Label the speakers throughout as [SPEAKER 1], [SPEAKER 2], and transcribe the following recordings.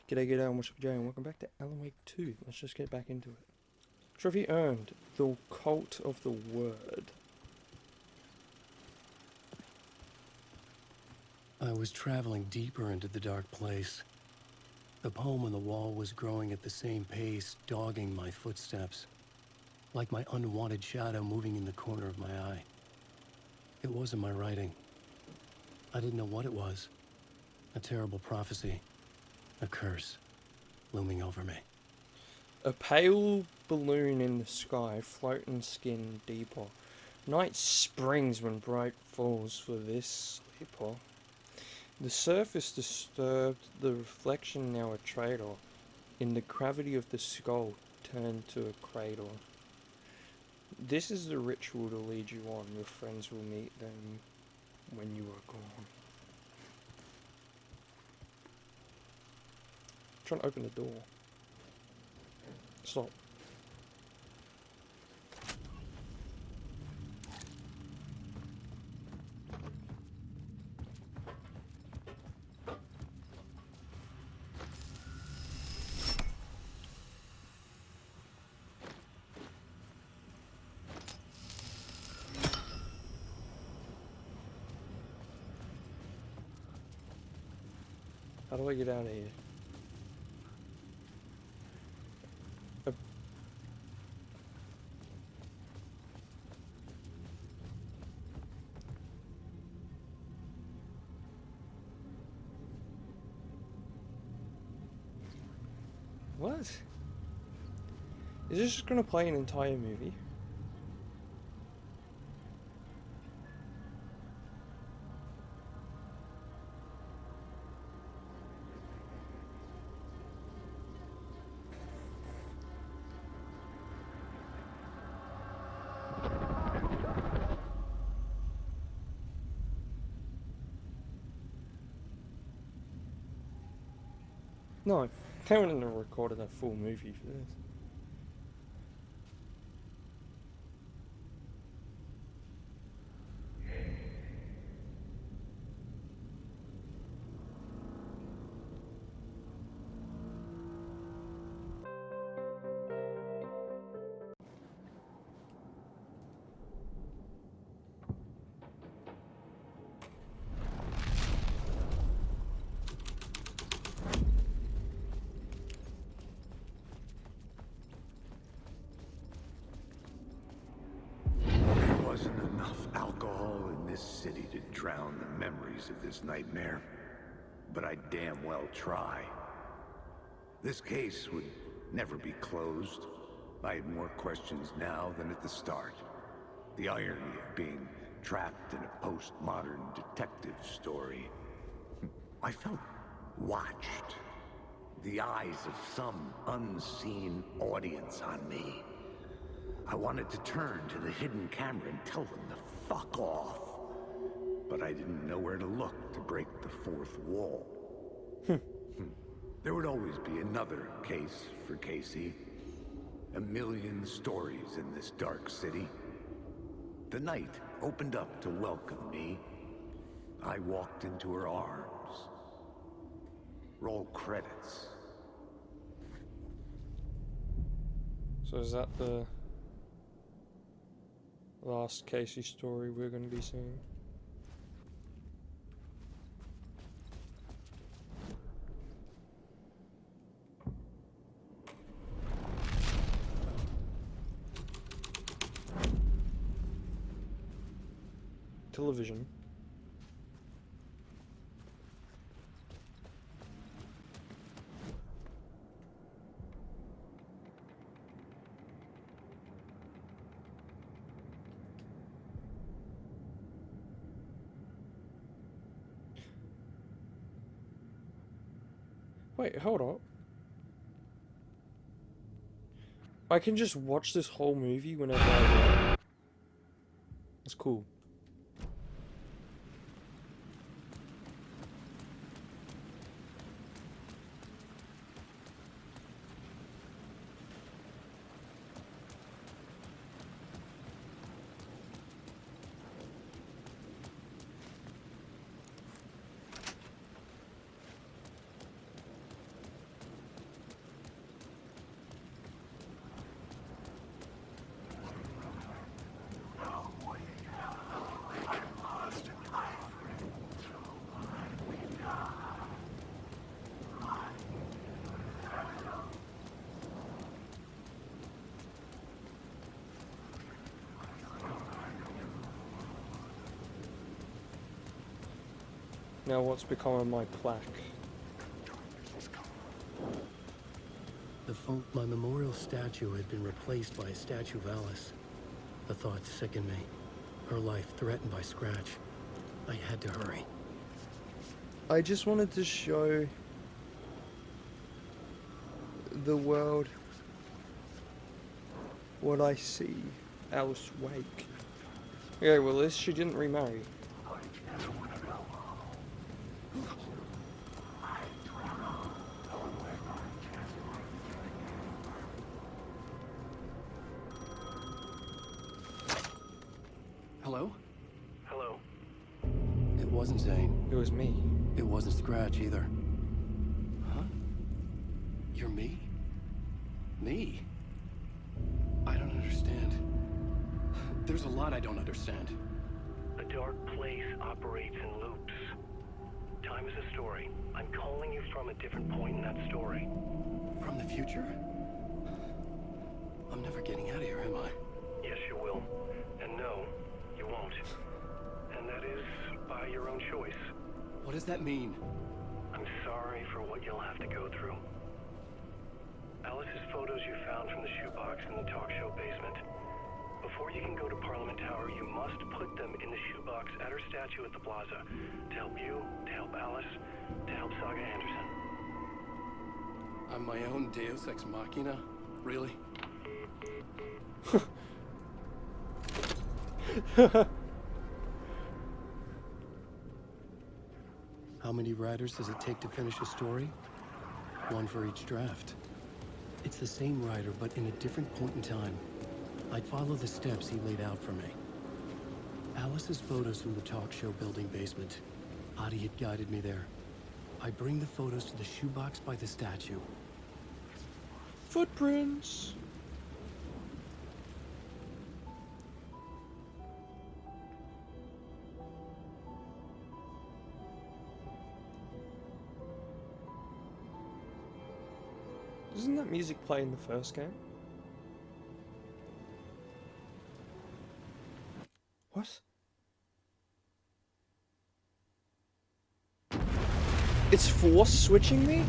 [SPEAKER 1] G'day, g'day, I'm WatchDog-J and welcome back to Alan Wake 2. Let's just get back into it. Trophy earned. The Cult of the Word.
[SPEAKER 2] I was traveling deeper into the dark place. The poem on the wall was growing at the same pace, dogging my footsteps, like my unwanted shadow moving in the corner of my eye. It wasn't my writing. I didn't know what it was. A terrible prophecy. A curse looming over me.
[SPEAKER 1] A pale balloon in the sky, floating skin deeper. Night springs when bright falls for this sleeper. The surface disturbed, the reflection now a traitor. In the gravity of the skull turned to a cradle. This is the ritual to lead you on. Your friends will meet them when you are gone. Trying to open the door. Stop. How do I get out of here? What? Is this just gonna play an entire movie? No, they wouldn't have recorded a full movie for this.
[SPEAKER 3] City to drown the memories of this nightmare, but I damn well try. This case would never be closed. I had more questions now than at the start. The irony of being trapped in a postmodern detective story. I felt watched. The eyes of some unseen audience on me. I wanted to turn to the hidden camera and tell them to fuck off. But I didn't know where to look to break the fourth wall. There would always be another case for Casey. A million stories in this dark city. The night opened up to welcome me. I walked into her arms. Roll credits.
[SPEAKER 1] So is that the last Casey story we're going to be seeing? Television. Wait, hold up. I can just watch this whole movie whenever I want. That's cool. Now what's become of my plaque?
[SPEAKER 2] My memorial statue had been replaced by a statue of Alice. The thought sickened me. Her life threatened by Scratch. I had to hurry.
[SPEAKER 1] I just wanted to show the world what I see. Alice Wake. Okay, well, this she didn't remarry.
[SPEAKER 2] Hello?
[SPEAKER 4] Hello.
[SPEAKER 2] It wasn't Zane.
[SPEAKER 1] It was me.
[SPEAKER 2] It wasn't Scratch either. Huh? You're me? Me? I don't understand. There's a lot I don't understand.
[SPEAKER 4] The dark place operates in loops. Time is a story. I'm calling you from a different point in that story.
[SPEAKER 2] From the future? I'm never getting out of here, am I?
[SPEAKER 4] Yes, you will. And no, you won't. And that is by your own choice.
[SPEAKER 2] What does that mean?
[SPEAKER 4] I'm sorry for what you'll have to go through. Alice's photos you found from the shoebox in the talk show basement. Before you can go to Parliament Tower, you must put them in the shoebox at her statue at the plaza. To help you, to help Alice, to help Saga Anderson.
[SPEAKER 2] I'm my own Deus Ex Machina? Really? How many writers does it take to finish a story? One for each draft. It's the same writer, but in a different point in time. I'd follow the steps he laid out for me. Alice's photos from the talk show building basement. Adi had guided me there. I bring the photos to the shoebox by the statue.
[SPEAKER 1] Footprints. Doesn't that music play in the first game? What? It's force switching me?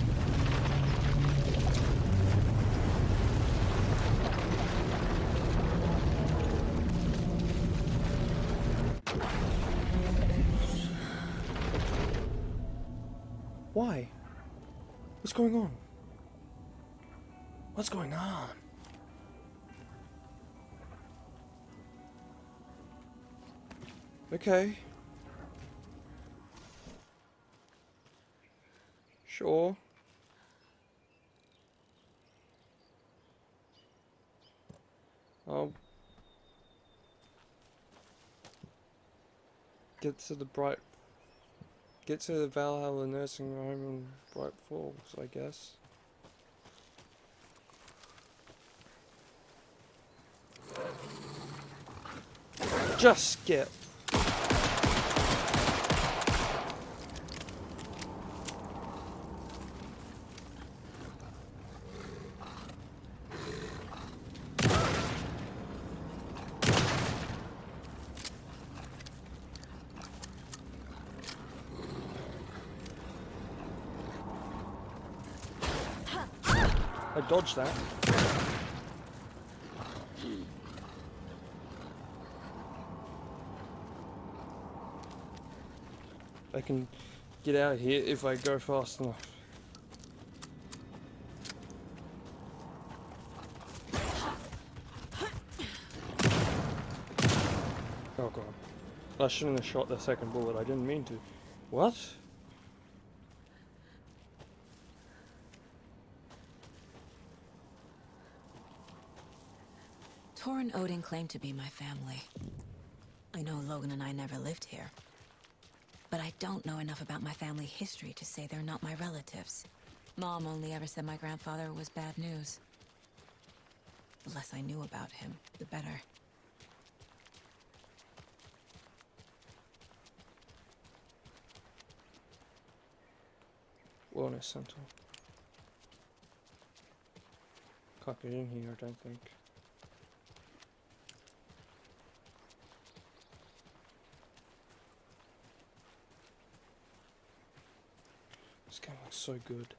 [SPEAKER 1] Why? What's going on? What's going on? Okay. Sure. I'll get to the Valhalla nursing home in Bright Falls, I guess. Just skip. I dodged that. I can get out of here if I go fast enough. Oh god. I shouldn't have shot the second bullet, I didn't mean to. What?
[SPEAKER 5] Torrin Odin claimed to be my family. I know Logan and I never lived here. But I don't know enough about my family history to say they're not my relatives. Mom only ever said my grandfather was bad news. The less I knew about him, the better.
[SPEAKER 1] Wellness center. Can't get in here, I don't think. game looks so good.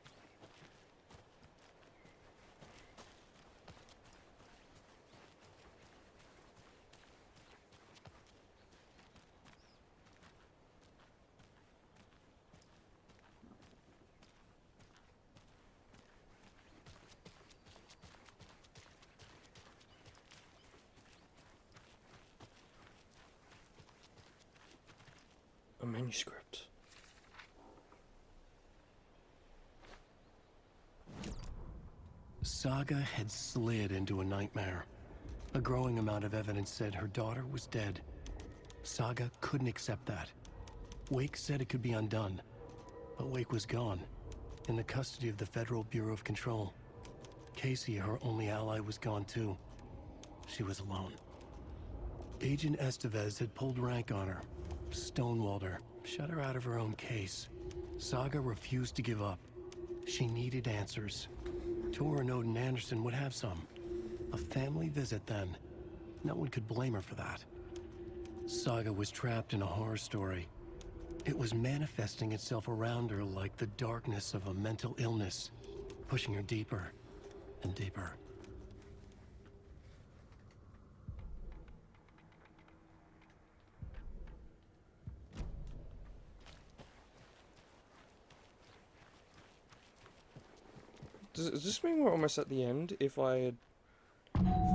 [SPEAKER 1] A manuscript.
[SPEAKER 2] Saga had slid into a nightmare. A growing amount of evidence said her daughter was dead. Saga couldn't accept that. Wake said it could be undone, but Wake was gone, in the custody of the Federal Bureau of Control. Casey, her only ally, was gone too. She was alone. Agent Estevez had pulled rank on her, stonewalled her, shut her out of her own case. Saga refused to give up. She needed answers. Tor and Odin Anderson would have some. A family visit then. No one could blame her for that. Saga was trapped in a horror story. It was manifesting itself around her like the darkness of a mental illness, pushing her deeper and deeper.
[SPEAKER 1] Does this mean we're almost at the end? If I had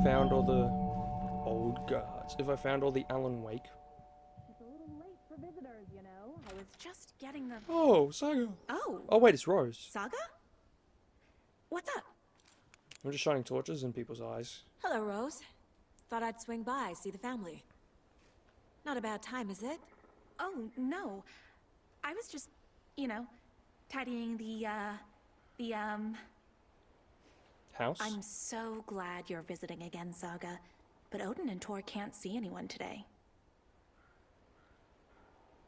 [SPEAKER 1] found all the old guards, if I found all the Alan Wake.
[SPEAKER 6] It's a little late for visitors, you know. I was just getting the...
[SPEAKER 1] Oh, Saga.
[SPEAKER 6] Oh,
[SPEAKER 1] Oh wait, it's Rose.
[SPEAKER 6] Saga? What's up?
[SPEAKER 1] I'm just shining torches in people's eyes.
[SPEAKER 5] Hello, Rose. Thought I'd swing by, see the family. Not a bad time, is it?
[SPEAKER 6] Oh, no. I was just, you know, tidying the
[SPEAKER 1] House?
[SPEAKER 6] I'm so glad you're visiting again, Saga. But Odin and Tor can't see anyone today.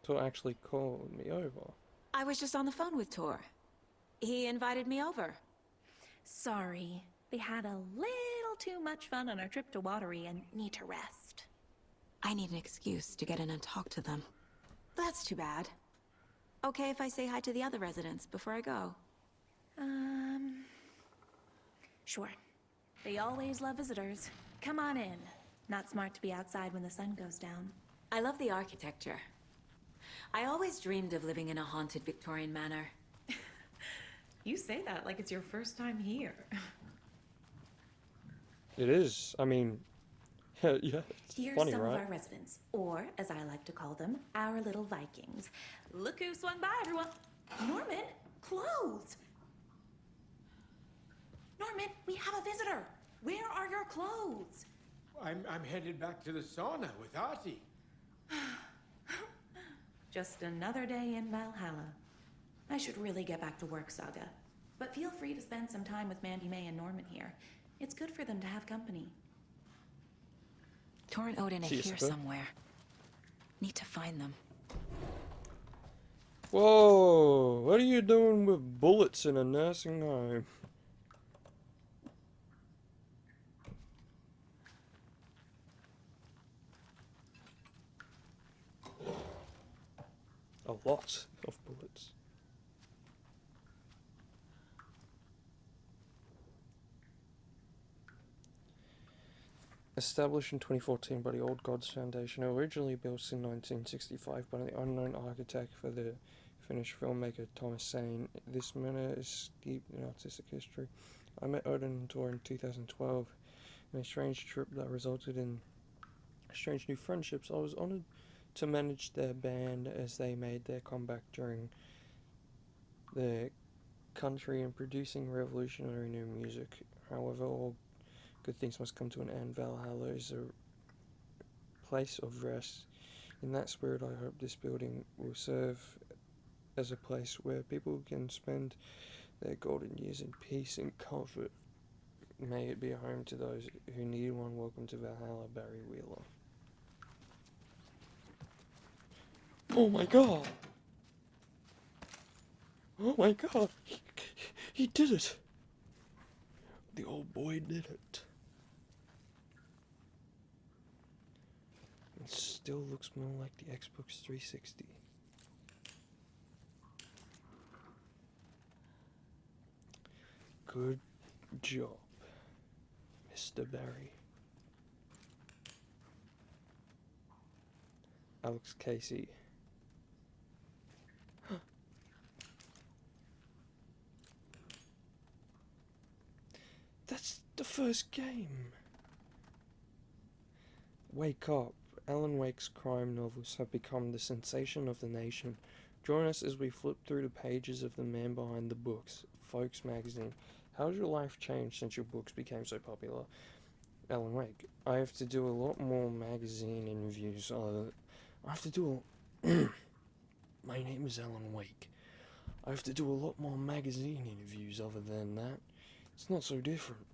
[SPEAKER 1] Tor actually called me over.
[SPEAKER 5] I was just on the phone with Tor. He invited me over.
[SPEAKER 6] Sorry. They had a little too much fun on our trip to Watery and need to rest.
[SPEAKER 5] I need an excuse to get in and talk to them. That's too bad. Okay if I say hi to the other residents before I go?
[SPEAKER 6] Sure. They always love visitors. Come on in. Not smart to be outside when the sun goes down.
[SPEAKER 5] I love the architecture. I always dreamed of living in a haunted Victorian manor.
[SPEAKER 6] You say that like it's your first time here.
[SPEAKER 1] It is. I mean, yeah, it's
[SPEAKER 6] Here's
[SPEAKER 1] funny,
[SPEAKER 6] some
[SPEAKER 1] right?
[SPEAKER 6] of our residents, or as I like to call them, our little Vikings. Look who swung by, everyone. Norman, clothes. Norman, we have a visitor. Where are your clothes?
[SPEAKER 7] I'm headed back to the sauna with Artie.
[SPEAKER 6] Just another day in Valhalla. I should really get back to work, Saga. But feel free to spend some time with Mandy May and Norman here. It's good for them to have company.
[SPEAKER 5] Tor and Odin are
[SPEAKER 1] Cheers,
[SPEAKER 5] here
[SPEAKER 1] sir.
[SPEAKER 5] somewhere. Need to find them.
[SPEAKER 1] Whoa! What are you doing with bullets in a nursing home? A lot of bullets. Established in 2014 by the Old Gods Foundation, originally built in 1965 by the unknown architect for the Finnish filmmaker Thomas Sane, this manor is steeped in artistic history. I met Odin and Tor in 2012 in a strange trip that resulted in strange new friendships. I was honoured to manage their band as they made their comeback during the country and producing revolutionary new music. However, all good things must come to an end. Valhalla is a place of rest. In that spirit, I hope this building will serve as a place where people can spend their golden years in peace and comfort. May it be a home to those who need one. Welcome to Valhalla, Barry Wheeler. Oh my god! Oh my god! He did it! The old boy did it. It still looks more like the Xbox 360. Good job, Mr. Barry. Alex Casey. That's the first game. Wake up. Alan Wake's crime novels have become the sensation of the nation. Join us as we flip through the pages of The Man Behind the Books, Folks magazine. How's your life changed since your books became so popular? Alan Wake. I have to do a lot more magazine interviews. I have to do My name is Alan Wake. I have to do a lot more magazine interviews other than that. It's not so different.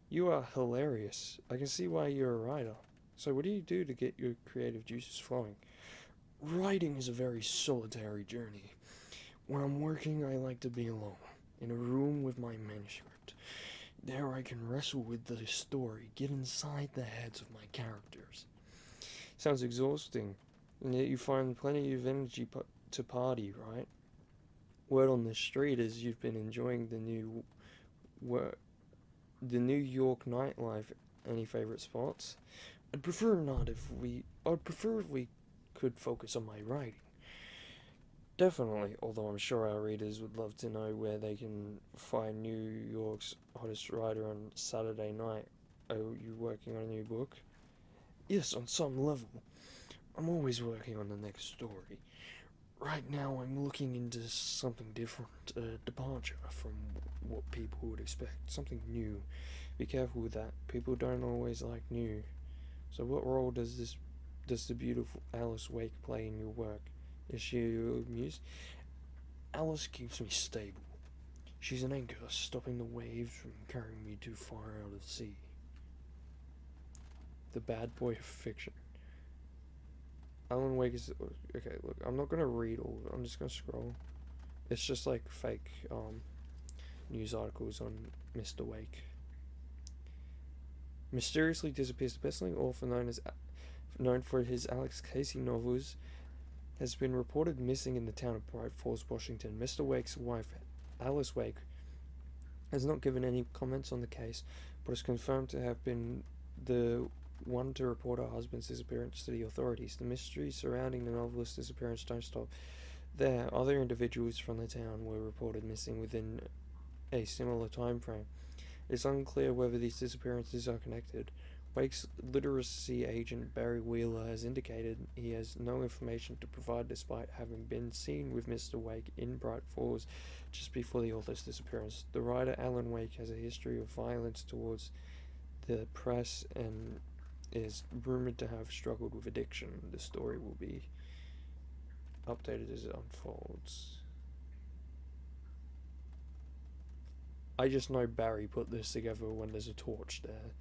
[SPEAKER 1] You are hilarious. I can see why you're a writer. So what do you do to get your creative juices flowing? Writing is a very solitary journey. When I'm working, I like to be alone, in a room with my manuscript. There I can wrestle with the story, get inside the heads of my characters. Sounds exhausting, and yet you find plenty of energy to party, right? Word on the street is you've been enjoying the New York nightlife. Any favorite spots? I'd prefer if we could focus on my writing. Definitely, although I'm sure our readers would love to know where they can find New York's hottest writer on Saturday night. Are you working on a new book? Yes, on some level. I'm always working on the next story. Right now I'm looking into something different, a departure from what people would expect, something new. Be careful with that, people don't always like new. So what role does the beautiful Alice Wake play in your work? Is she your muse? Alice keeps me stable. She's an anchor, stopping the waves from carrying me too far out at sea. The bad boy of fiction. Alan Wake is... Okay, look, I'm not going to read all of it. I'm just going to scroll. It's just like fake news articles on Mr. Wake. Mysteriously disappears. The best-selling author known for his Alex Casey novels has been reported missing in the town of Bright Falls, Washington. Mr. Wake's wife, Alice Wake, has not given any comments on the case, but is confirmed to have been the one to report her husband's disappearance to the authorities. The mysteries surrounding the novelist's disappearance don't stop there. Other individuals from the town were reported missing within a similar time frame. It's unclear whether these disappearances are connected. Wake's literacy agent Barry Wheeler has indicated he has no information to provide despite having been seen with Mr. Wake in Bright Falls just before the author's disappearance. The writer Alan Wake has a history of violence towards the press and is rumored to have struggled with addiction. The story will be updated as it unfolds. I just know Barry put this together when there's a torch there.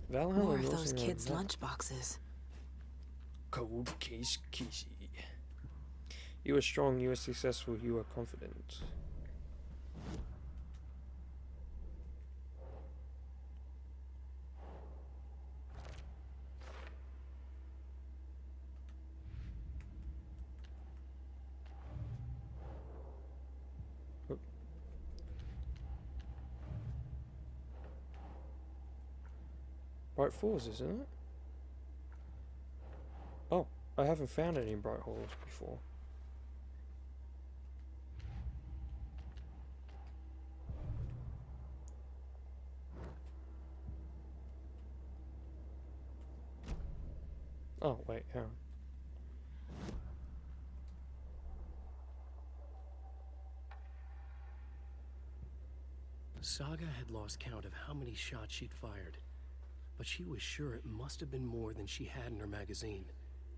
[SPEAKER 1] Valhalla
[SPEAKER 5] More of
[SPEAKER 1] Nursing
[SPEAKER 5] those
[SPEAKER 1] Home,
[SPEAKER 5] kids'
[SPEAKER 1] that-
[SPEAKER 5] lunchboxes.
[SPEAKER 1] Cold case Casey. You are strong, you are successful, you are confident. Oop. Bright Falls, isn't it? Oh, I haven't found any Bright Falls before. Oh, wait, hang on.
[SPEAKER 2] Saga had lost count of how many shots she'd fired, but she was sure it must have been more than she had in her magazine.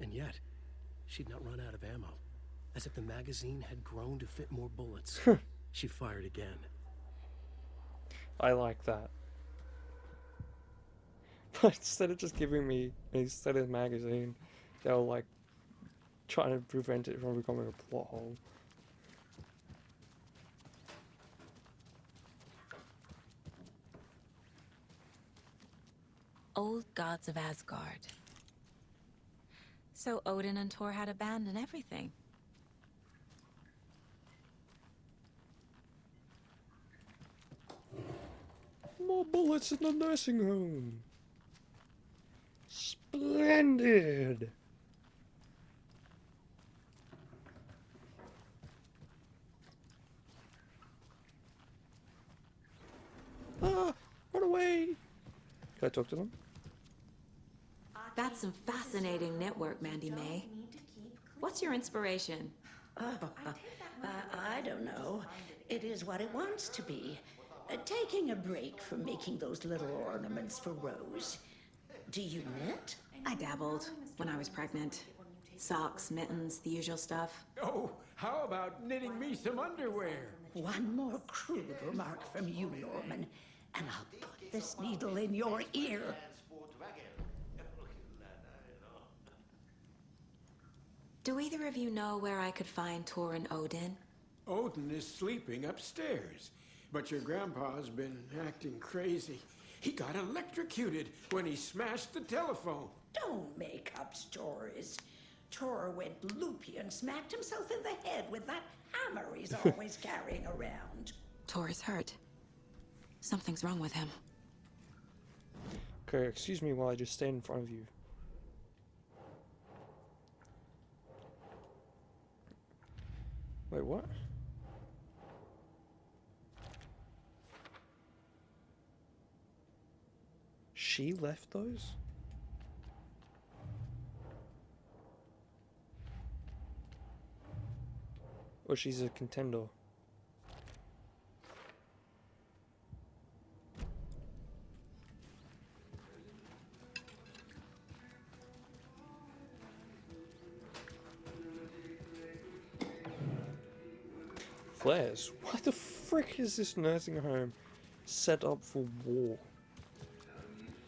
[SPEAKER 2] And yet, she'd not run out of ammo. As if the magazine had grown to fit more bullets. She fired again.
[SPEAKER 1] I like that. But instead of just giving me a set of magazine, they were like trying to prevent it from becoming a plot hole.
[SPEAKER 5] Old gods of Asgard. So Odin and Thor had a band and everything.
[SPEAKER 1] More bullets in the nursing home. Splendid. Ah, run away. Can I talk to them?
[SPEAKER 5] That's some fascinating network, Mandy May. What's your inspiration?
[SPEAKER 8] I don't know. It is what it wants to be. Taking a break from making those little ornaments for Rose. Do you knit?
[SPEAKER 5] I dabbled when I was pregnant. Socks, mittens, the usual stuff.
[SPEAKER 7] Oh, how about knitting me some underwear?
[SPEAKER 8] One more crude remark from you, Norman, and I'll put this needle in your ear.
[SPEAKER 5] Do either of you know where I could find Thor and Odin?
[SPEAKER 7] Odin is sleeping upstairs, but your grandpa's been acting crazy. He got electrocuted when he smashed the telephone.
[SPEAKER 8] Don't make up stories. Thor went loopy and smacked himself in the head with that hammer he's always carrying around.
[SPEAKER 5] Thor is hurt. Something's wrong with him.
[SPEAKER 1] Okay, excuse me while I just stand in front of you. Wait, what? She left those? Or she's a contender? Flares? What the frick is this nursing home set up for war?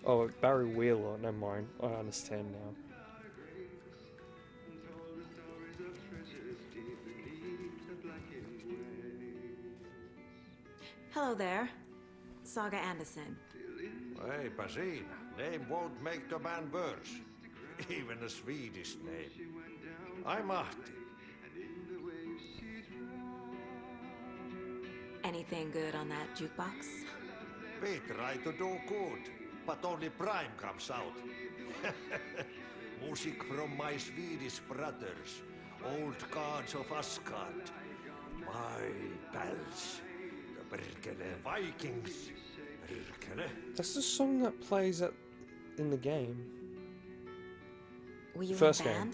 [SPEAKER 1] Oh, Barry Wheeler, never mind. I understand now.
[SPEAKER 5] Hello there. Saga Anderson.
[SPEAKER 9] Eipä siinä. Name won't make the man worse. Even a Swedish name. I'm Ahti.
[SPEAKER 5] Anything good on that jukebox?
[SPEAKER 9] We try to do good, but only Prime comes out. Music from my Swedish brothers, old gods of Asgard. My pals, the Perkele Vikings. Perkele.
[SPEAKER 1] That's the song that plays in the game.
[SPEAKER 5] Were you
[SPEAKER 1] First
[SPEAKER 5] in a
[SPEAKER 1] game.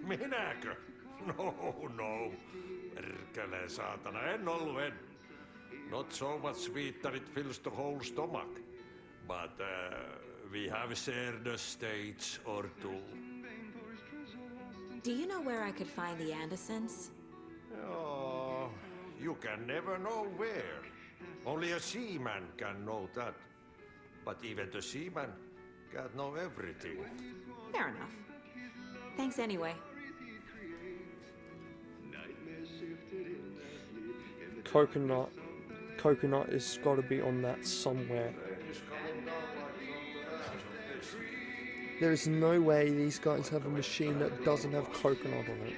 [SPEAKER 5] band?
[SPEAKER 9] Minäkö? No. Perkele saatana, en ollut en. Not so much sweet that it fills the whole stomach. But we have shared a stage or two.
[SPEAKER 5] Do you know where I could find the Andersons?
[SPEAKER 9] Oh, you can never know where. Only a seaman can know that. But even the seaman can't know everything.
[SPEAKER 5] Fair enough. Thanks anyway.
[SPEAKER 1] Coconut has got to be on that somewhere. There is no way these guys have a machine that doesn't have coconut on it.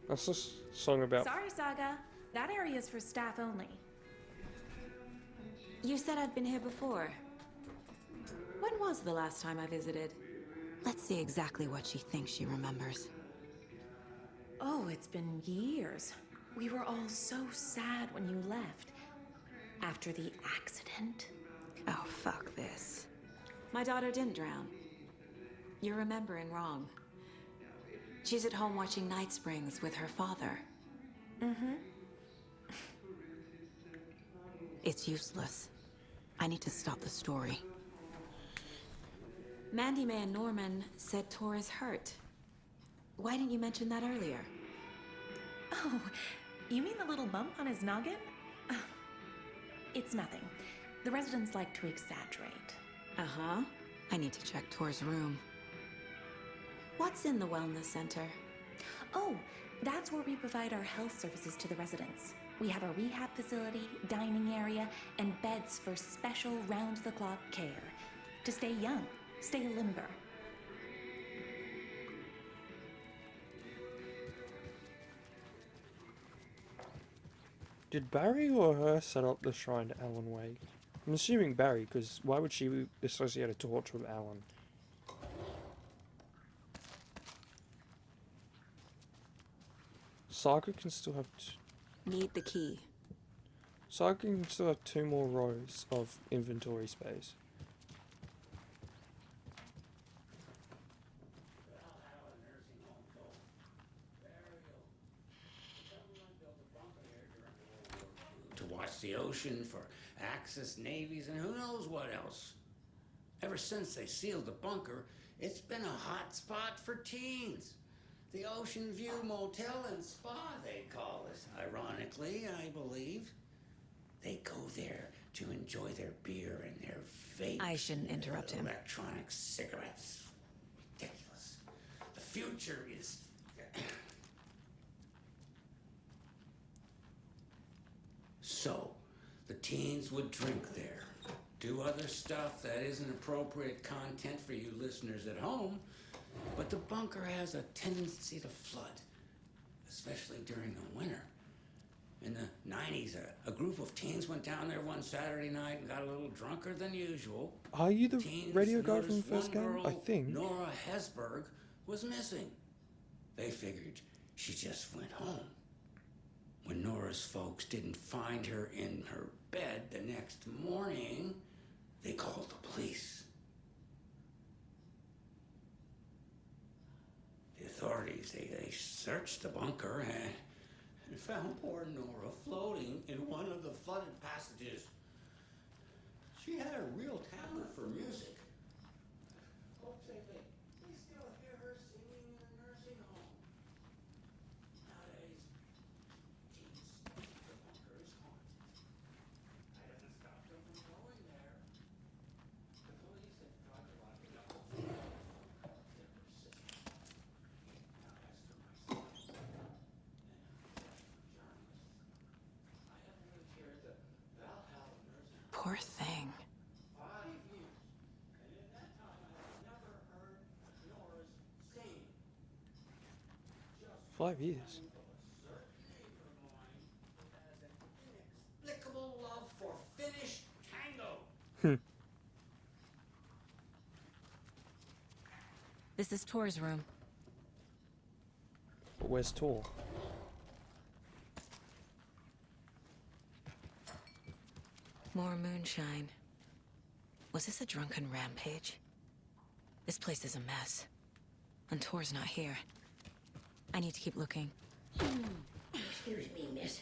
[SPEAKER 1] That's a song about...
[SPEAKER 6] Sorry, Saga. That area's for staff only.
[SPEAKER 5] You said I'd been here before. When was the last time I visited? Let's see exactly what she thinks she remembers.
[SPEAKER 6] Oh, it's been years. We were all so sad when you left. After the accident.
[SPEAKER 5] Oh, fuck this. My daughter didn't drown. You're remembering wrong. She's at home watching Night Springs with her father.
[SPEAKER 6] Mm-hmm.
[SPEAKER 5] It's useless. I need to stop the story. Mandy May and Norman said Thor is hurt. Why didn't you mention that earlier?
[SPEAKER 6] Oh, you mean the little bump on his noggin? It's nothing. The residents like to exaggerate.
[SPEAKER 5] Uh-huh. I need to check Thor's room. What's in the wellness center?
[SPEAKER 6] Oh, that's where we provide our health services to the residents. We have a rehab facility, dining area, and beds for special round-the-clock care. To stay young, stay limber.
[SPEAKER 1] Did Barry or her set up the shrine to Alan Wake? I'm assuming Barry, because why would she associate a torch with Alan? Saga can still have
[SPEAKER 5] Need the key.
[SPEAKER 1] Saga can still have 2 more rows of inventory space.
[SPEAKER 10] To watch the ocean for Axis navies and who knows what else. Ever since they sealed the bunker, it's been a hot spot for teens. The Ocean View Motel and Spa, they call it. Ironically, I believe. They go there to enjoy their beer and their vape.
[SPEAKER 5] I shouldn't interrupt him.
[SPEAKER 10] Electronic cigarettes. Ridiculous. The future is... So, the teens would drink there, do other stuff that isn't appropriate content for you listeners at home, but the bunker has a tendency to flood, especially during the winter. In the 90s, a group of teens went down there one Saturday night and got a little drunker than usual.
[SPEAKER 1] Are you the
[SPEAKER 10] Teens
[SPEAKER 1] radio guy from the
[SPEAKER 10] noticed
[SPEAKER 1] first
[SPEAKER 10] one
[SPEAKER 1] game?
[SPEAKER 10] girl,
[SPEAKER 1] I think.
[SPEAKER 10] Nora Hesberg was missing. They figured she just went home. When Nora's folks didn't find her in her bed the next morning, they called the police. The authorities, they searched the bunker and found poor Nora floating in one of the flooded passages. She had a real talent for music. Folks say they still hear her singing in a nursing home. Nowadays, teens think the bunker is haunted. That doesn't stop them from going there. The police have tried to lock it up. They're persistent. Now, as for myself, I have lived here at the Valhalla nursing home
[SPEAKER 5] Poor thing.
[SPEAKER 10] 5 years, and in that time I have never heard Nora's sing.
[SPEAKER 1] 5 years.
[SPEAKER 10] Certain neighbor of mine who has an inexplicable love for Finnish tango.
[SPEAKER 5] This is Tor's room.
[SPEAKER 1] But where's Tor?
[SPEAKER 5] More moonshine. Was this a drunken rampage? This place is a mess. And Tor's not here. I need to keep looking.
[SPEAKER 8] Excuse me, miss,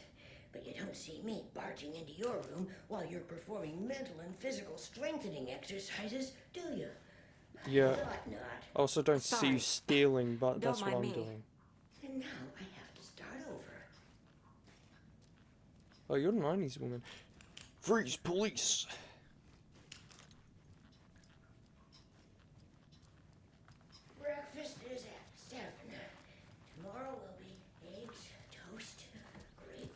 [SPEAKER 8] but you don't see me barging into your room while you're performing mental and physical strengthening exercises, do you?
[SPEAKER 1] Yeah.
[SPEAKER 8] Thought not.
[SPEAKER 1] I also don't see you
[SPEAKER 5] Sorry.
[SPEAKER 1] stealing, but
[SPEAKER 5] Don't
[SPEAKER 1] that's what
[SPEAKER 5] mind
[SPEAKER 1] I'm
[SPEAKER 5] me.
[SPEAKER 1] doing.
[SPEAKER 8] And now I have to start over.
[SPEAKER 1] Oh, you're a 90s woman. Freeze, police!
[SPEAKER 8] Breakfast is at 7. Tomorrow will be eggs, toast, grape.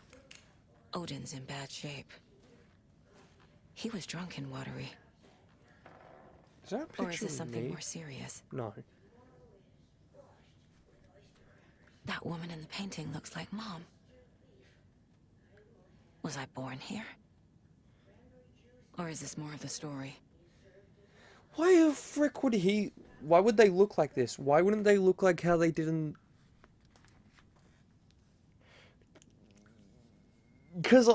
[SPEAKER 5] Odin's in bad shape. He was drunk and watery.
[SPEAKER 1] Is that a picture
[SPEAKER 5] Or is this
[SPEAKER 1] of
[SPEAKER 5] something
[SPEAKER 1] me?
[SPEAKER 5] more serious?
[SPEAKER 1] No.
[SPEAKER 5] That woman in the painting looks like Mom. Was I born here? Or is this more of the story?
[SPEAKER 1] Why the frick would he... Why would they look like this? Why wouldn't they look like how they did in... Because,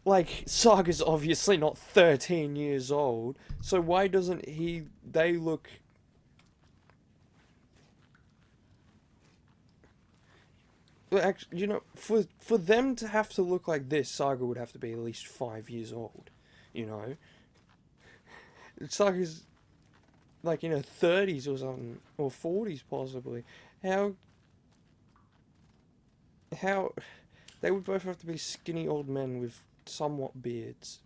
[SPEAKER 1] like, Saga's obviously not 13 years old, so why doesn't they look... Actually, you know, for them to have to look like this, Saga would have to be at least 5 years old, you know? Saga's, like, in her 30s or something, or 40s possibly. How... They would both have to be skinny old men with somewhat beards.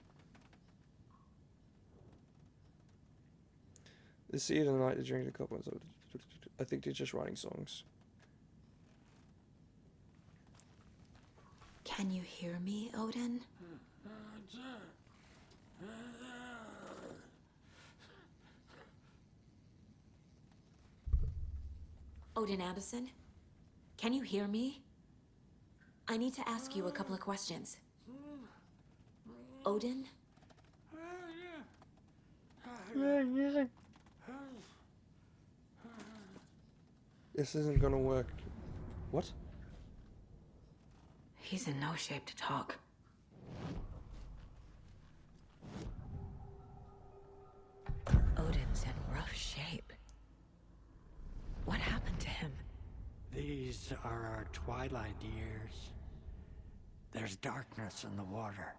[SPEAKER 1] The sea of the night, the drink, a couple of... I think they're just writing songs.
[SPEAKER 5] Can you hear me, Odin? Odin Anderson? Can you hear me? I need to ask you a couple of questions. Odin?
[SPEAKER 1] This isn't gonna work. What?
[SPEAKER 5] He's in no shape to talk. Odin's in rough shape. What happened to him?
[SPEAKER 11] These are our twilight years. There's darkness in the water.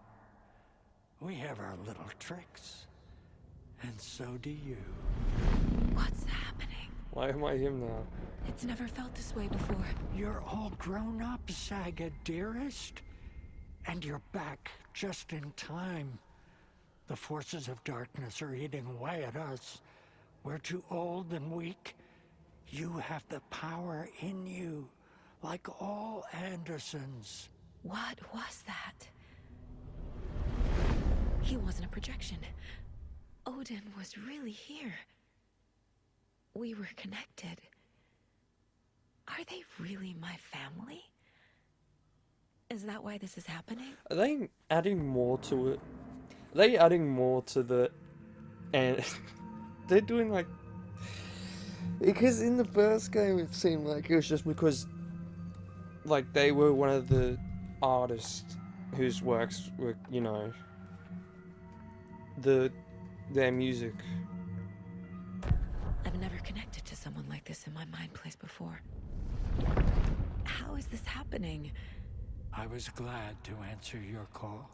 [SPEAKER 11] We have our little tricks. And so do you.
[SPEAKER 5] What's happening?
[SPEAKER 1] Why am I him now?
[SPEAKER 5] It's never felt this way before.
[SPEAKER 11] You're all grown up, Saga, dearest. And you're back just in time. The forces of darkness are eating away at us. We're too old and weak. You have the power in you, like all Andersons.
[SPEAKER 5] What was that? He wasn't a projection. Odin was really here. We were connected. Are they really my family? Is that why this is happening?
[SPEAKER 1] Are they adding more to it? Are they adding more to the... And they're doing like... Because in the first game it seemed like it was just because like they were one of the artists whose works were, you know, their music.
[SPEAKER 5] I've never connected to someone like this in my mind place before. How is this happening?
[SPEAKER 11] I was glad to answer your call.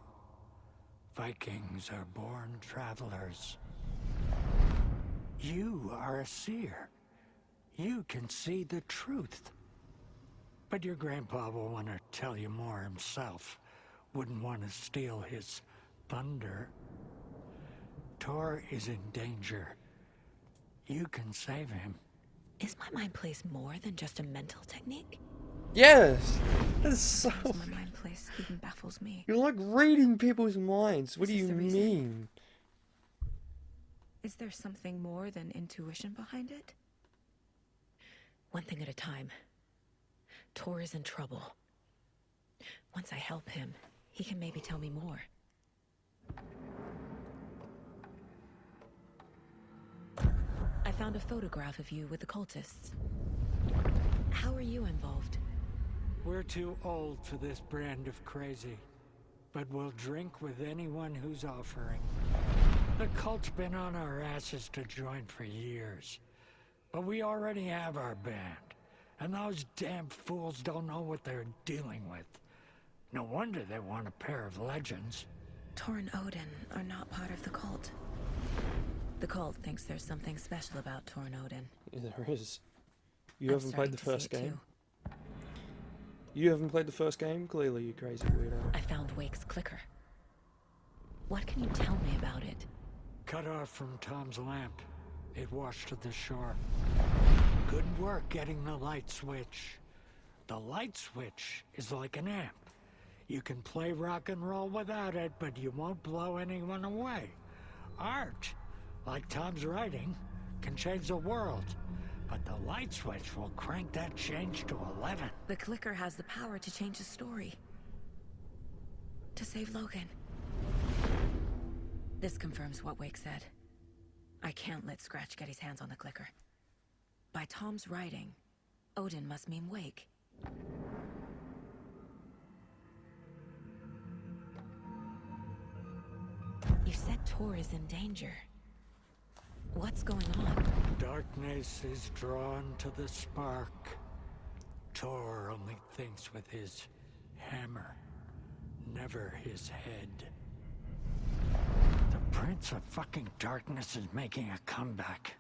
[SPEAKER 11] Vikings are born travelers. You are a seer. You can see the truth. But your grandpa will want to tell you more himself. Wouldn't want to steal his thunder. Tor is in danger. You can save him.
[SPEAKER 5] Is my mind place more than just a mental technique?
[SPEAKER 1] Yes! That's so...
[SPEAKER 5] My mind place even baffles me.
[SPEAKER 1] You're like reading people's minds. What do
[SPEAKER 5] Is
[SPEAKER 1] you
[SPEAKER 5] this the reason?
[SPEAKER 1] mean?
[SPEAKER 5] Is there something more than intuition behind it? One thing at a time. Tor is in trouble. Once I help him, he can maybe tell me more. I found a photograph of you with the cultists. How are you involved?
[SPEAKER 11] We're too old for this brand of crazy. But we'll drink with anyone who's offering. The cult's been on our asses to join for years. But we already have our band. And those damn fools don't know what they're dealing with. No wonder they want a pair of legends.
[SPEAKER 5] Tor and Odin are not part of the cult. The cult thinks there's something special about Tor and Odin.
[SPEAKER 1] Yeah, there is. You haven't played the first
[SPEAKER 5] starting to see it
[SPEAKER 1] game? You haven't played the first game? Clearly, you crazy weirdo.
[SPEAKER 5] I found Wake's clicker. What can you tell me about it?
[SPEAKER 11] Cut off from Tom's lamp. It washed to the shore. Good work getting the light switch. The light switch is like an amp. You can play rock and roll without it, but you won't blow anyone away. Art, like Tom's writing, can change the world. But the light switch will crank that change to 11.
[SPEAKER 5] The clicker has the power to change the story. To save Logan. This confirms what Wake said. I can't let Scratch get his hands on the clicker. By Tom's writing, Odin must mean Wake. You said Tor is in danger. What's going on?
[SPEAKER 11] Darkness is drawn to the spark. Tor only thinks with his hammer, never his head. The Prince of fucking Darkness is making a comeback.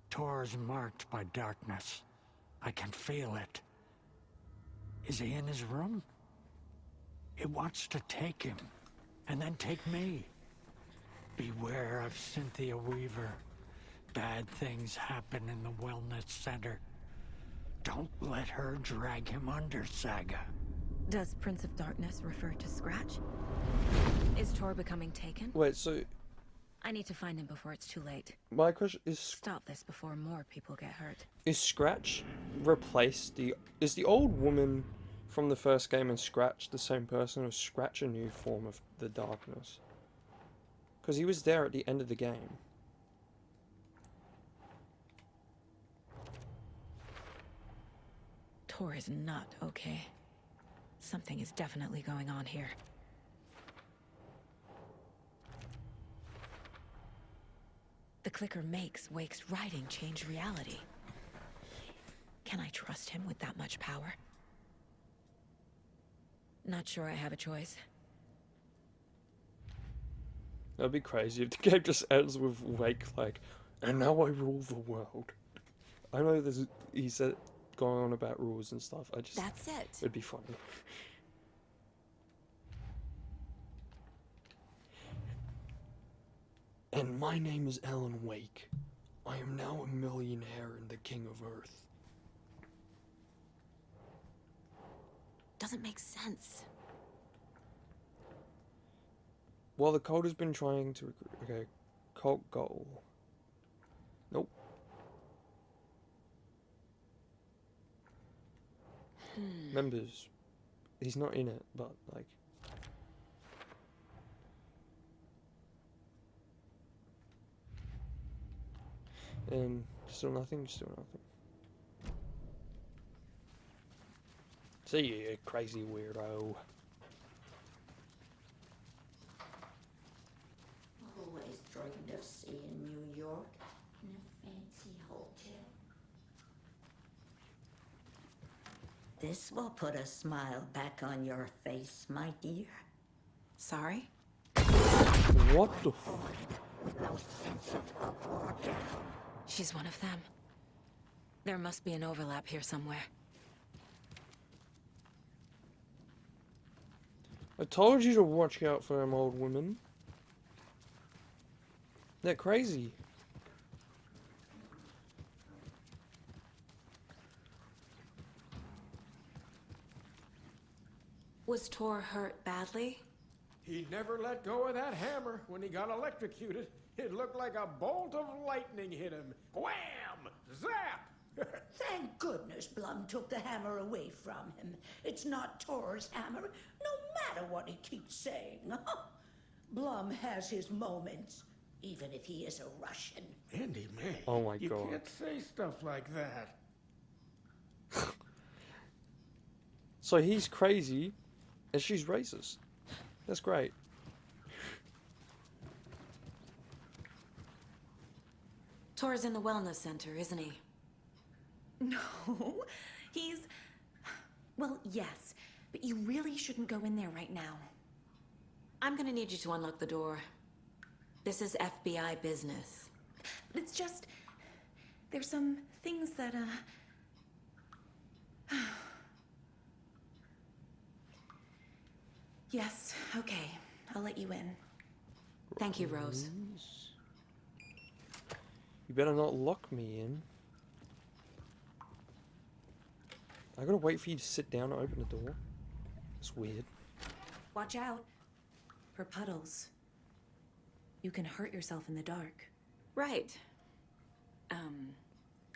[SPEAKER 11] Tor's marked by darkness. I can feel it. Is he in his room? It wants to take him, and then take me. Beware of Cynthia Weaver. Bad things happen in the wellness center. Don't let her drag him under, Saga.
[SPEAKER 5] Does Prince of Darkness refer to Scratch? Is Tor becoming taken?
[SPEAKER 1] Wait, so
[SPEAKER 5] I need to find him before it's too late.
[SPEAKER 1] my question is:
[SPEAKER 5] Stop this before more people get hurt.
[SPEAKER 1] Is Scratch replaced the? Is the old woman from the first game and Scratch the same person, or is Scratch a new form of the darkness? Because he was there at the end of the game.
[SPEAKER 5] Tor is not okay. Something is definitely going on here. The clicker makes Wake's writing change reality. Can I trust him with that much power? Not sure I have a choice.
[SPEAKER 1] That'd be crazy if the game just ends with Wake like, and now I rule the world. I know he said going on about rules and stuff.
[SPEAKER 5] That's it.
[SPEAKER 1] It'd be funny. And my name is Alan Wake. I am now a millionaire and the king of Earth.
[SPEAKER 5] Doesn't make sense.
[SPEAKER 1] While the cult has been trying to recruit... Okay, cult goal. Nope. Members. He's not in it, but like... And still nothing, still nothing. See you, crazy weirdo.
[SPEAKER 8] Always dreamed of seeing New York in a fancy hotel. This will put a smile back on your face, my dear.
[SPEAKER 5] Sorry?
[SPEAKER 1] What the f...
[SPEAKER 8] With no sense of her order.
[SPEAKER 5] She's one of them. There must be an overlap here somewhere.
[SPEAKER 1] I told you to watch out for them old women. They're crazy.
[SPEAKER 5] Was Tor hurt badly?
[SPEAKER 7] He never let go of that hammer when he got electrocuted. It looked like a bolt of lightning hit him. Wham! Zap!
[SPEAKER 8] Thank goodness Blum took the hammer away from him. It's not Tor's hammer, no matter what he keeps saying. Blum has his moments, even if he is a Russian.
[SPEAKER 7] Andy May.
[SPEAKER 1] Oh my
[SPEAKER 7] you
[SPEAKER 1] God.
[SPEAKER 7] can't say stuff like that.
[SPEAKER 1] So he's crazy, and she's racist. That's great.
[SPEAKER 5] Tor's in the wellness center, isn't he?
[SPEAKER 6] No, he's... Well, yes, but you really shouldn't go in there right now.
[SPEAKER 5] I'm gonna need you to unlock the door. This is FBI business.
[SPEAKER 6] It's just... There's some things that, Yes, okay. I'll let you in.
[SPEAKER 5] Thank you, Rose.
[SPEAKER 1] You better not lock me in. I gotta wait for you to sit down and open the door. It's weird.
[SPEAKER 6] Watch out for puddles. You can hurt yourself in the dark.
[SPEAKER 5] Right.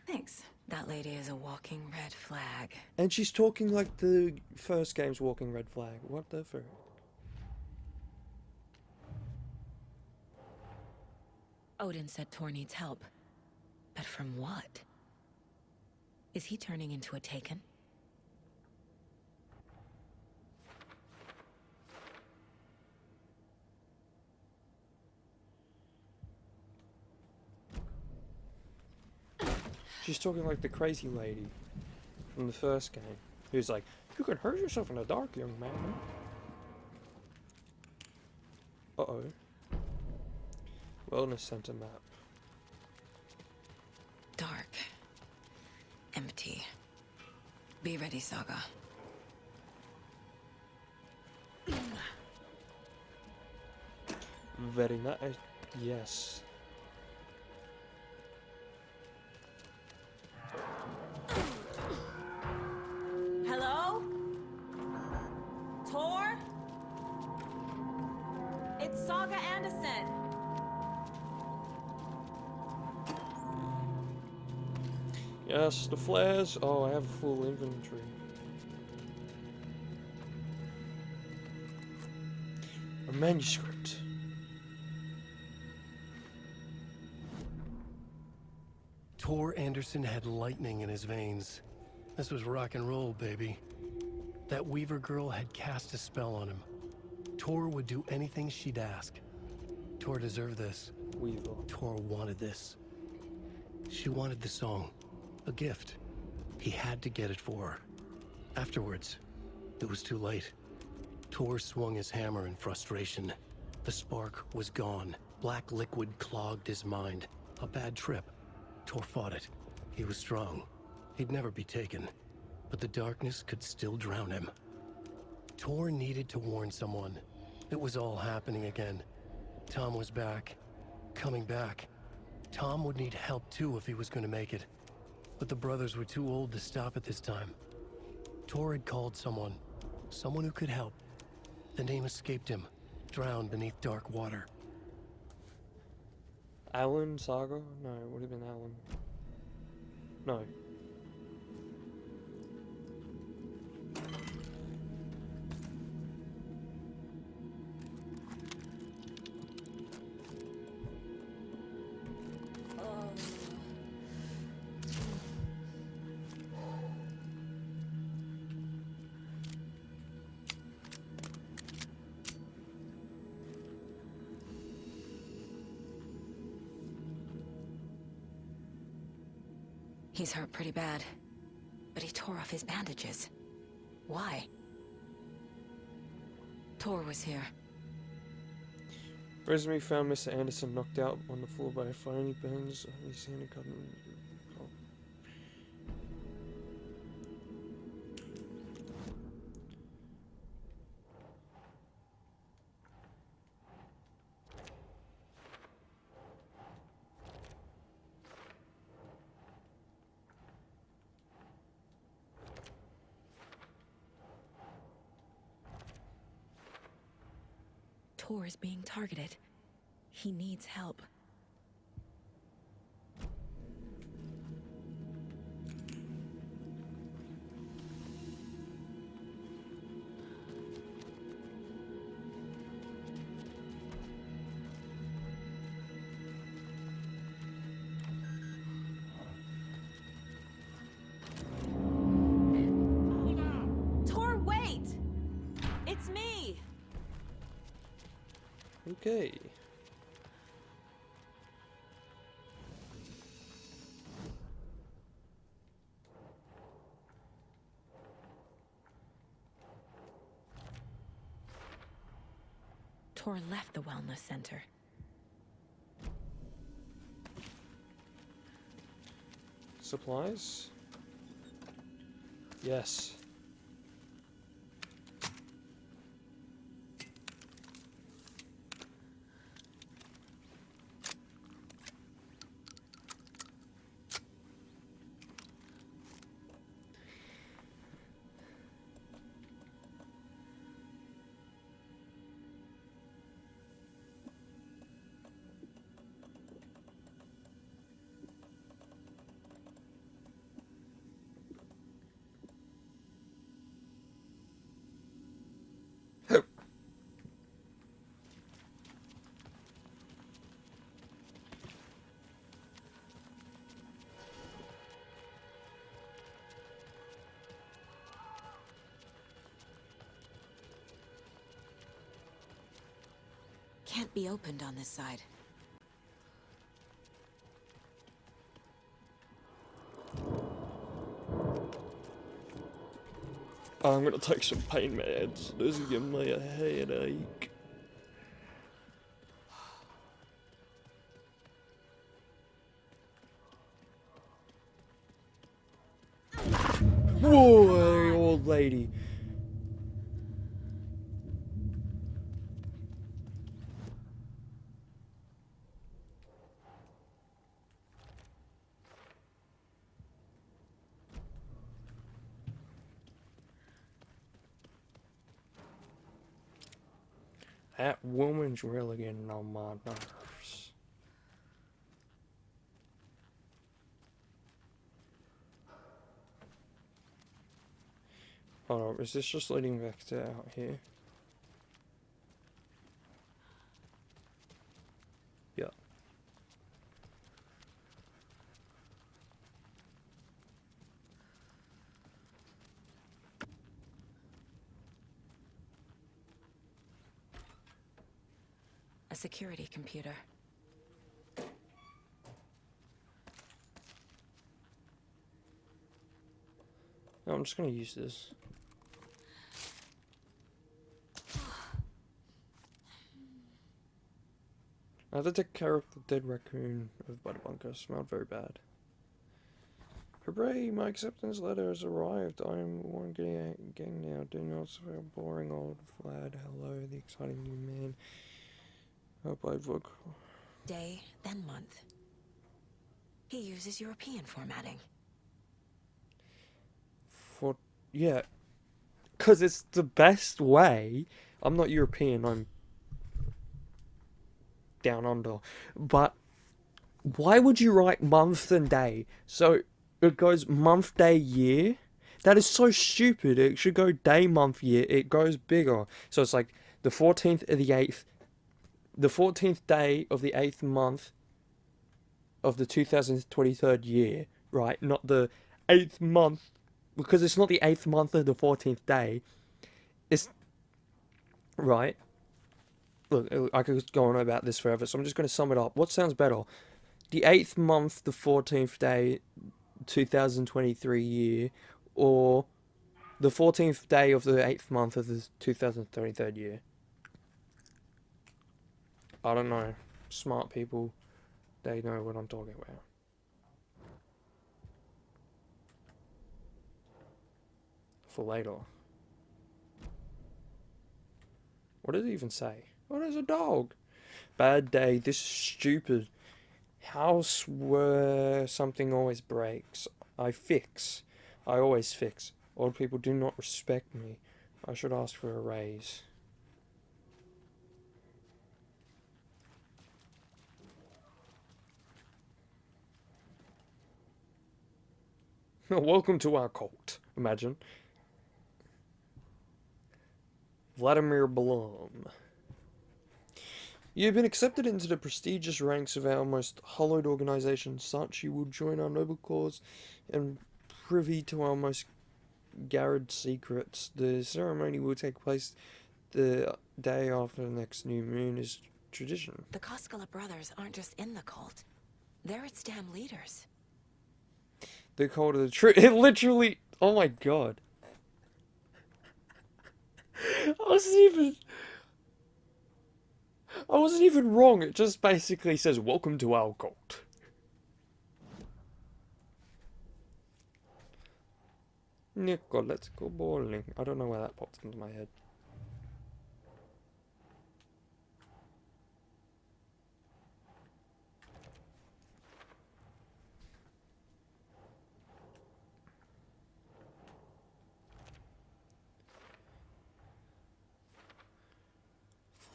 [SPEAKER 5] Thanks. That lady is a walking red flag.
[SPEAKER 1] And she's talking like the first game's walking red flag. What the fuck?
[SPEAKER 5] Odin said Tor needs help. But from what? Is he turning into a Taken?
[SPEAKER 1] She's talking like the crazy lady from the first game, who's like, you can hurt yourself in the dark, young man. Uh-oh. Wellness center map.
[SPEAKER 5] Dark. Empty. Be ready, Saga.
[SPEAKER 1] Very nice. Yes. Yes, the flares. Oh, I have a full inventory. A manuscript.
[SPEAKER 2] Tor Anderson had lightning in his veins. This was rock and roll, baby. That Weaver girl had cast a spell on him. Tor would do anything she'd ask. Tor deserved this.
[SPEAKER 1] Weaver.
[SPEAKER 2] Tor wanted this. She wanted the song. A gift. He had to get it for her. Afterwards, it was too late. Tor swung his hammer in frustration. The spark was gone. Black liquid clogged his mind. A bad trip. Tor fought it. He was strong. He'd never be taken. But the darkness could still drown him. Tor needed to warn someone. It was all happening again. Tom was back. Coming back. Tom would need help too if he was going to make it. But the brothers were too old to stop at this time. Tor had called someone. Someone who could help. The name escaped him. Drowned beneath dark water.
[SPEAKER 1] Alan Saga? No, it would have been Alan. No.
[SPEAKER 5] He's hurt pretty bad, but he tore off his bandages. Why? Tor was here.
[SPEAKER 1] Resume found Mr. Anderson knocked out on the floor by a phony burns. He's seen a gun. Oh.
[SPEAKER 5] Tor is being targeted. He needs help. Tor, wait! It's me!
[SPEAKER 1] Okay.
[SPEAKER 5] Tor left the wellness center.
[SPEAKER 1] Supplies? Yes.
[SPEAKER 5] Can't be opened on this side.
[SPEAKER 1] I'm gonna take some pain meds. This is giving me a headache. Whoa, old lady. That woman's really getting on my nerves. Oh, is this just leading back to out here? Yeah.
[SPEAKER 5] A security computer.
[SPEAKER 1] No, I'm just gonna use this. I had to take care of the dead raccoon by the bunker. Smelled very bad. Hooray! My acceptance letter has arrived. I am one gang now. Do not feel boring old lad. Hello, the exciting new man. Hope I look.
[SPEAKER 5] Day, then month. He uses European formatting.
[SPEAKER 1] Yeah, because it's the best way. I'm not European. I'm down under. But why would you write month and day? So it goes month, day, year. That is so stupid. It should go day, month, year. It goes bigger. So it's like the 14th of the 8th. The 14th day of the 8th month of the 2023rd year. Right? Not the 8th month. Because it's not the 8th month of the 14th day. It's... Right? Look, I could go on about this forever, so I'm just going to sum it up. What sounds better? The 8th month, the 14th day, 2023 year, or the 14th day of the 8th month of the 2023rd year? I don't know. Smart people, they know what I'm talking about. For later. What does it even say? Oh, there's a dog. Bad day. This is stupid. House where something always breaks. I fix. I always fix. Old people do not respect me. I should ask for a raise. Welcome to our cult. Imagine. Vladimir Blum. You have been accepted into the prestigious ranks of our most hallowed organization. Such you will join our noble cause and privy to our most garred secrets. The ceremony will take place the day after the next new moon is tradition.
[SPEAKER 5] The Koskela brothers aren't just in the cult. They're its damn leaders.
[SPEAKER 1] The cult of the truth. It literally... Oh my god. I wasn't even wrong. It just basically says, welcome to our cult. Nico, let's go bowling. I don't know why that popped into my head.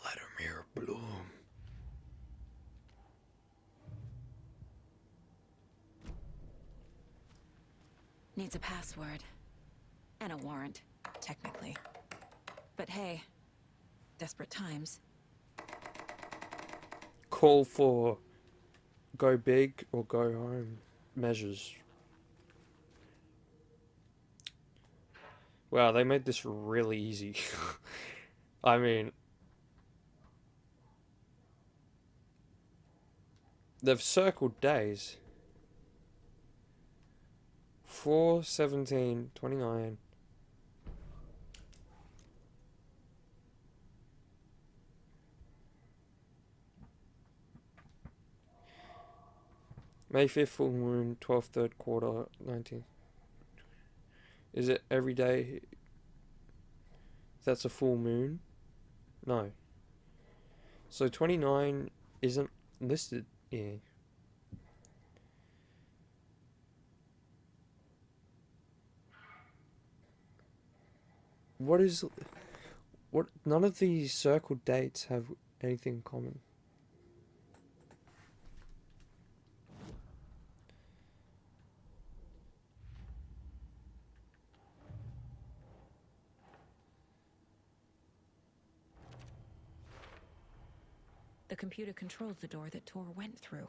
[SPEAKER 1] Vladimir Bloom.
[SPEAKER 5] Needs a password. And a warrant, technically. But hey, desperate times.
[SPEAKER 1] Call for go big or go home measures. Wow, they made this really easy. I mean, they've circled days. 4/17/29. May 5th full moon, 12th third quarter, 19th. Is it every day? That's a full moon? No. So 29 isn't listed here. What is... What? None of these circled dates have anything in common.
[SPEAKER 5] The computer controls the door that Tor went through.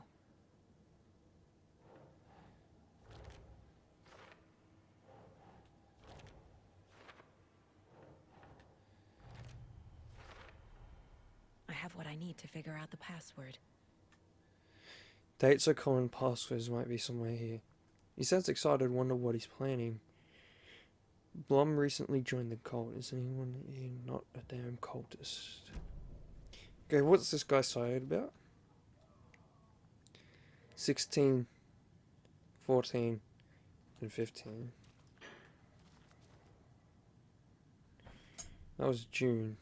[SPEAKER 5] I have what I need to figure out the password.
[SPEAKER 1] Dates or common passwords might be somewhere here. He sounds excited, wonder what he's planning. Blum recently joined the cult. Is anyone here not a damn cultist? Okay, what's this guy excited about? 16, 14, and 15. That was June.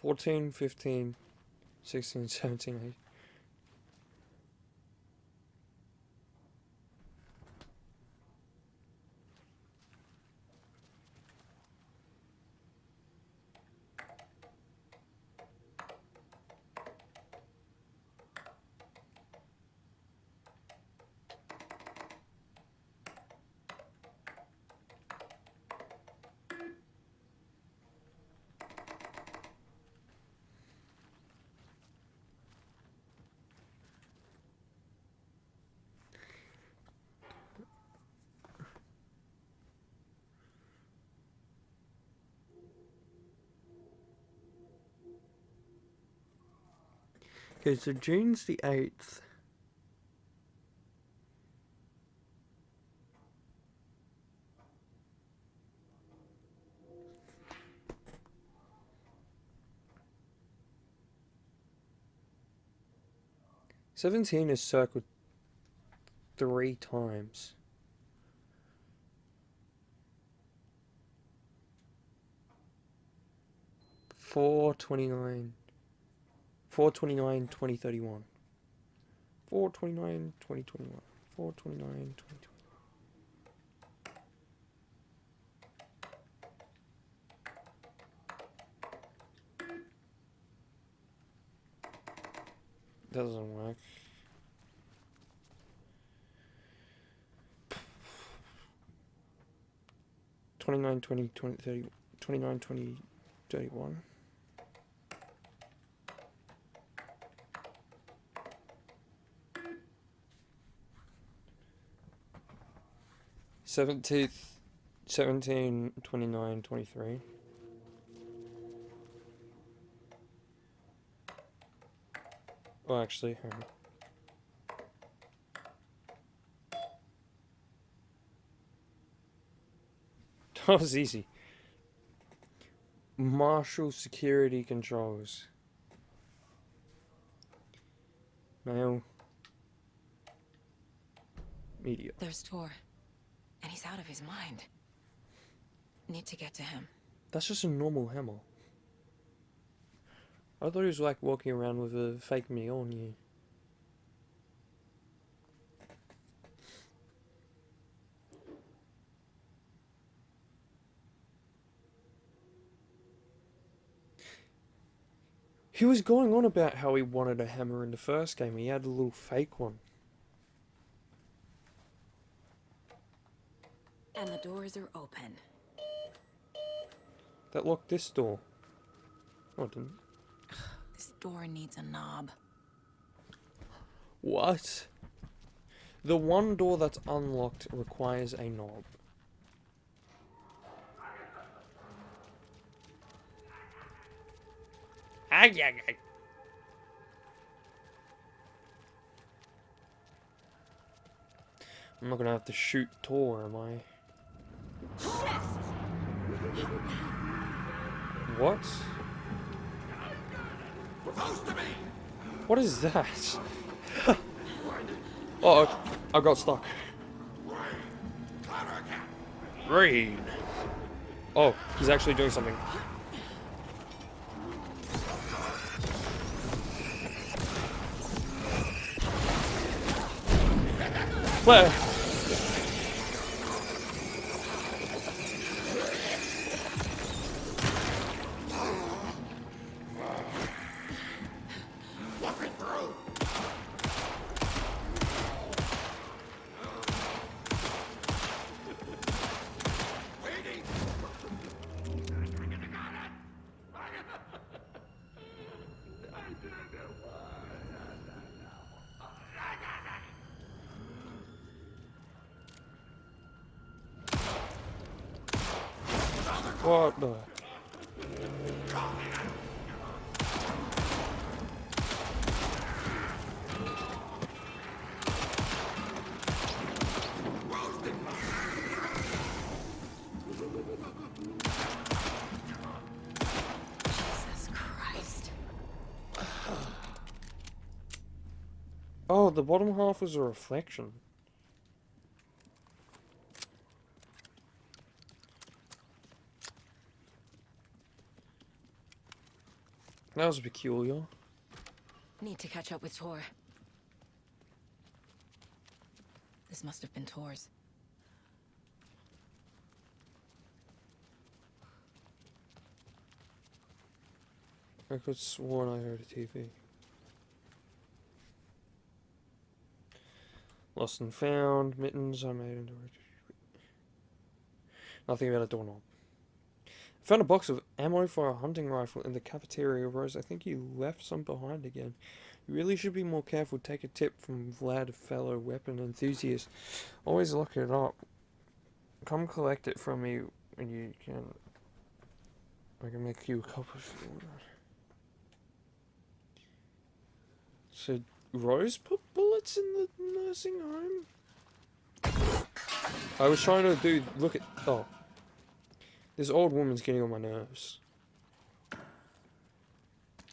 [SPEAKER 1] $14, $15, $16, $17, $18. Okay, so June's the 8th. $17 is circled 3 times. $4.29, 2031. 4/29/2021. 4/29/2021. Doesn't work. $29, 20, 20, 30, $29, 20, 31. 17th, 17, 29, 23. Oh, actually, hang on. That was easy. Marshal security controls. Mail. Media.
[SPEAKER 5] There's Tor. And he's out of his mind. Need to get to him.
[SPEAKER 1] That's just a normal hammer. I thought he was like walking around with a fake Mjolnir. He was going on about how he wanted a hammer in the first game. He had a little fake one.
[SPEAKER 5] And the doors are open.
[SPEAKER 1] That locked this door. Oh, it didn't.
[SPEAKER 5] This door needs a knob.
[SPEAKER 1] What? The one door that's unlocked requires a knob. I'm not gonna have to shoot Tor, am I? What? What is that? Oh, I got stuck. Rain. Oh, he's actually doing something. Where? What the?
[SPEAKER 5] Jesus Christ.
[SPEAKER 1] Oh, the bottom half was a reflection. That was peculiar.
[SPEAKER 5] Need to catch up with Tor. This must have been Tor's.
[SPEAKER 1] I could sworn I heard a TV. Lost and found. Mittens I made into nothing about a doorknob. Found a box of ammo for a hunting rifle in the cafeteria. Rose, I think you left some behind again. You really should be more careful. Take a tip from Vlad, a fellow weapon enthusiast. Always lock it up. Come collect it from me when you can. I can make you a cup if you want. So Rose put bullets in the nursing home? I was trying to do... Look at... Oh. This old woman's getting on my nerves.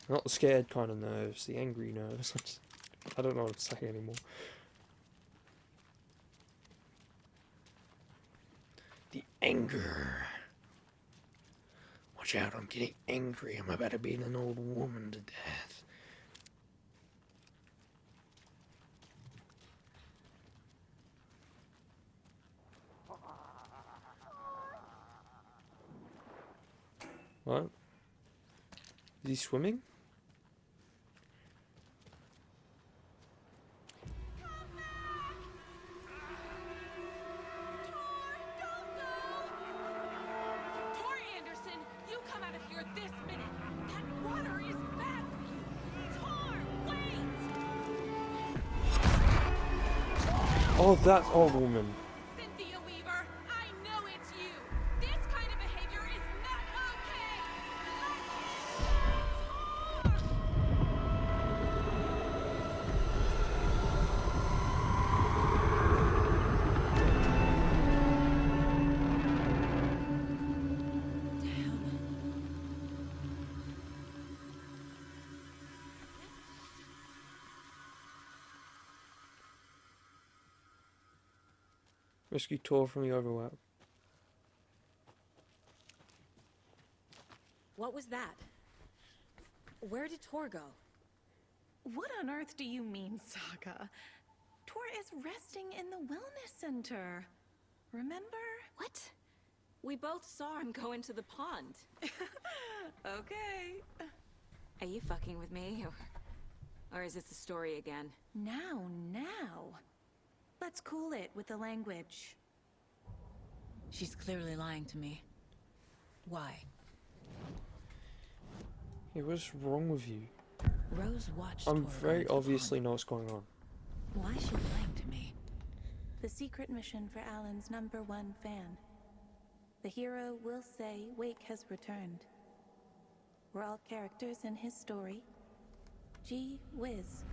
[SPEAKER 1] Not the scared kind of nerves, the angry nerves. I don't know what to say anymore. The anger. Watch out, I'm getting angry. I'm about to beat an old woman to death. What? Is he swimming?
[SPEAKER 12] Tor Anderson, you come out of here this minute. That water is bad for you. Tor, wait!
[SPEAKER 1] Oh, that old woman.
[SPEAKER 12] Cynthia Weaver, I know it's you. This kind of behavior is not okay.
[SPEAKER 1] Rescue Tor from the overlap.
[SPEAKER 5] What was that? Where did Tor go?
[SPEAKER 6] What on earth do you mean, Saga? Tor is resting in the wellness center. Remember?
[SPEAKER 5] What? We both saw him go into the pond.
[SPEAKER 6] Okay.
[SPEAKER 5] Are you fucking with me? Or is this the story again?
[SPEAKER 6] Now. Let's cool it with the language.
[SPEAKER 5] She's clearly lying to me. Why?
[SPEAKER 1] Hey, what's wrong with you?
[SPEAKER 5] Rose watched
[SPEAKER 1] I'm
[SPEAKER 5] Tor go
[SPEAKER 1] very
[SPEAKER 5] into the
[SPEAKER 1] obviously
[SPEAKER 5] pond.
[SPEAKER 1] know what's going on.
[SPEAKER 5] Why is she lying to me?
[SPEAKER 6] The secret mission for Alan's #1 fan. The hero will say Wake has returned. We're all characters in his story. Gee whiz.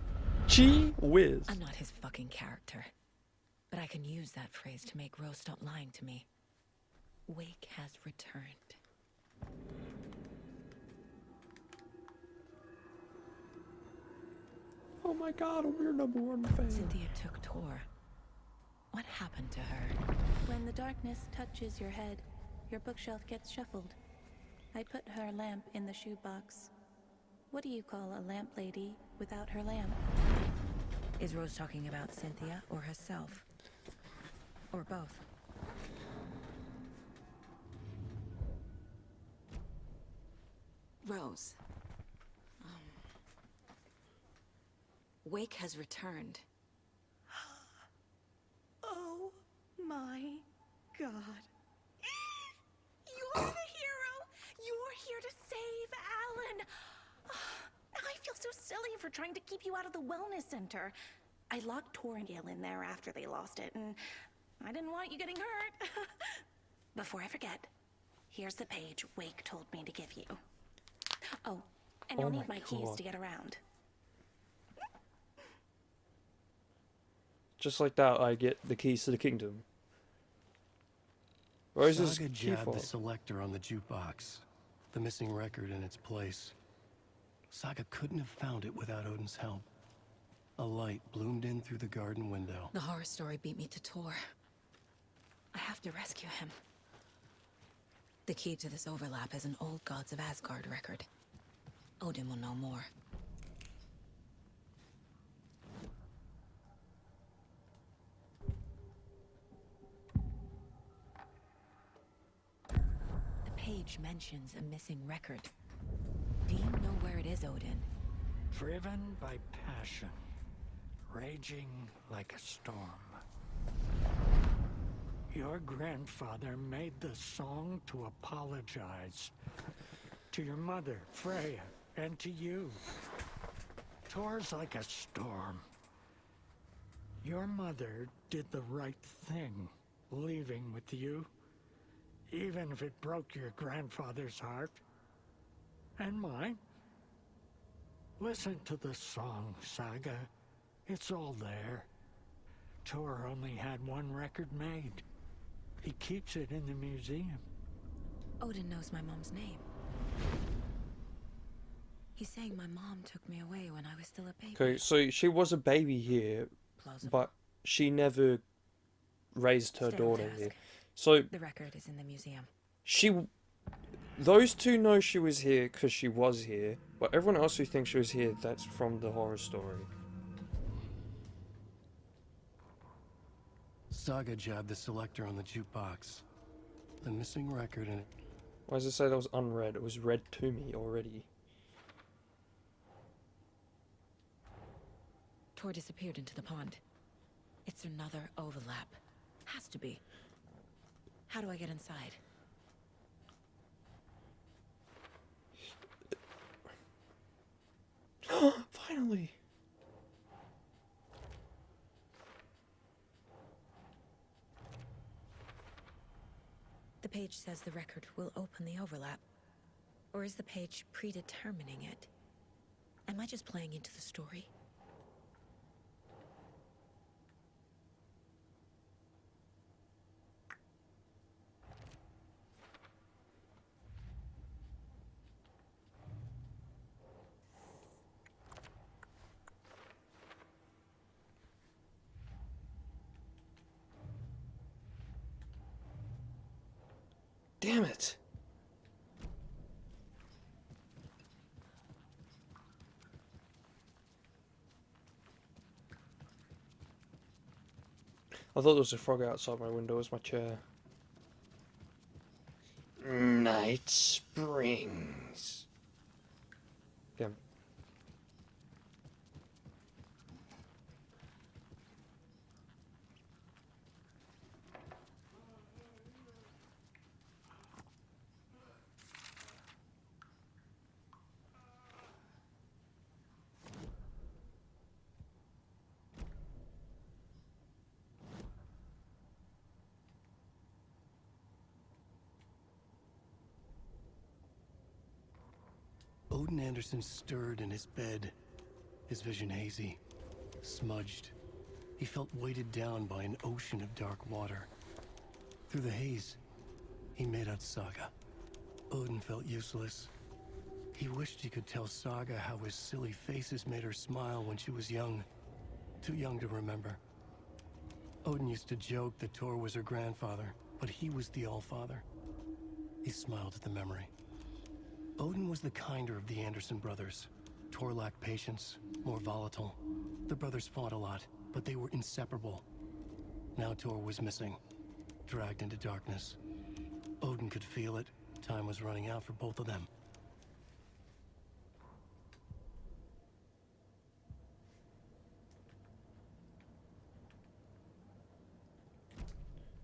[SPEAKER 1] Gee whiz.
[SPEAKER 5] I'm not his fucking character. But I can use that phrase to make Rose stop lying to me. Wake has returned.
[SPEAKER 1] Oh my god, we're #1 fan.
[SPEAKER 5] Cynthia took Tor. What happened to her?
[SPEAKER 6] When the darkness touches your head, your bookshelf gets shuffled. I put her lamp in the shoebox. What do you call a lamp lady without her lamp?
[SPEAKER 5] Is Rose talking about Cynthia or herself? Or both? Rose. Wake has returned.
[SPEAKER 6] Oh my god. You're the hero! You're here to save Alan! I feel so silly for trying to keep you out of the wellness center. I locked Tor and Gail in there after they lost it, and I didn't want you getting hurt. Before I forget, Here's the page Wake told me to give you. Oh, and
[SPEAKER 1] Oh
[SPEAKER 6] you'll
[SPEAKER 1] my
[SPEAKER 6] need my keys
[SPEAKER 1] God.
[SPEAKER 6] to get around.
[SPEAKER 1] Just like that, I get the keys to the kingdom. Rose's
[SPEAKER 2] Saga
[SPEAKER 1] key
[SPEAKER 2] jabbed
[SPEAKER 1] fob.
[SPEAKER 2] the selector on the jukebox, the missing record in its place. Saga couldn't have found it without Odin's help. A light bloomed in through the garden window.
[SPEAKER 5] The horror story beat me to Tor. I have to rescue him. The key to this overlap is an old Gods of Asgard record. Odin will know more. The page mentions a missing record. Do you know where it is, Odin?
[SPEAKER 11] Driven by passion, raging like a storm. Your grandfather made the song to apologize. To your mother, Freya, and to you. Tor's like a storm. Your mother did the right thing, leaving with you, even if it broke your grandfather's heart. And mine. Listen to the song, Saga. It's all there. Tor only had one record made. He keeps it in the museum.
[SPEAKER 5] Odin knows my mom's name. He's saying my mom took me away when I was still a baby.
[SPEAKER 1] Okay, so she was a baby here,
[SPEAKER 5] Plausible.
[SPEAKER 1] but she never raised her
[SPEAKER 5] Stay on
[SPEAKER 1] daughter
[SPEAKER 5] task.
[SPEAKER 1] here. So
[SPEAKER 5] The record is in the museum.
[SPEAKER 1] those two know she was here because she was here, but everyone else who thinks she was here, that's from the horror story.
[SPEAKER 2] Saga jabbed the selector on the jukebox, the missing record in it.
[SPEAKER 1] Why does it say that was unread? It was read to me already.
[SPEAKER 5] Tor disappeared into the pond. It's another overlap. Has to be. How do I get inside?
[SPEAKER 1] Finally!
[SPEAKER 5] The page says the record will open the overlap. Or is the page predetermining it? Am I just playing into the story?
[SPEAKER 1] Damn it! I thought there was a frog outside my window. It was my chair. Night Springs. Damn.
[SPEAKER 2] Odin Anderson stirred in his bed, his vision hazy, smudged. He felt weighted down by an ocean of dark water. Through the haze, he made out Saga. Odin felt useless. He wished he could tell Saga how his silly faces made her smile when she was young. Too young to remember. Odin used to joke that Tor was her grandfather, but he was the Allfather. He smiled at the memory. Odin was the kinder of the Anderson brothers. Tor lacked patience, more volatile. The brothers fought a lot, but they were inseparable. Now Tor was missing, dragged into darkness. Odin could feel it. Time was running out for both of them.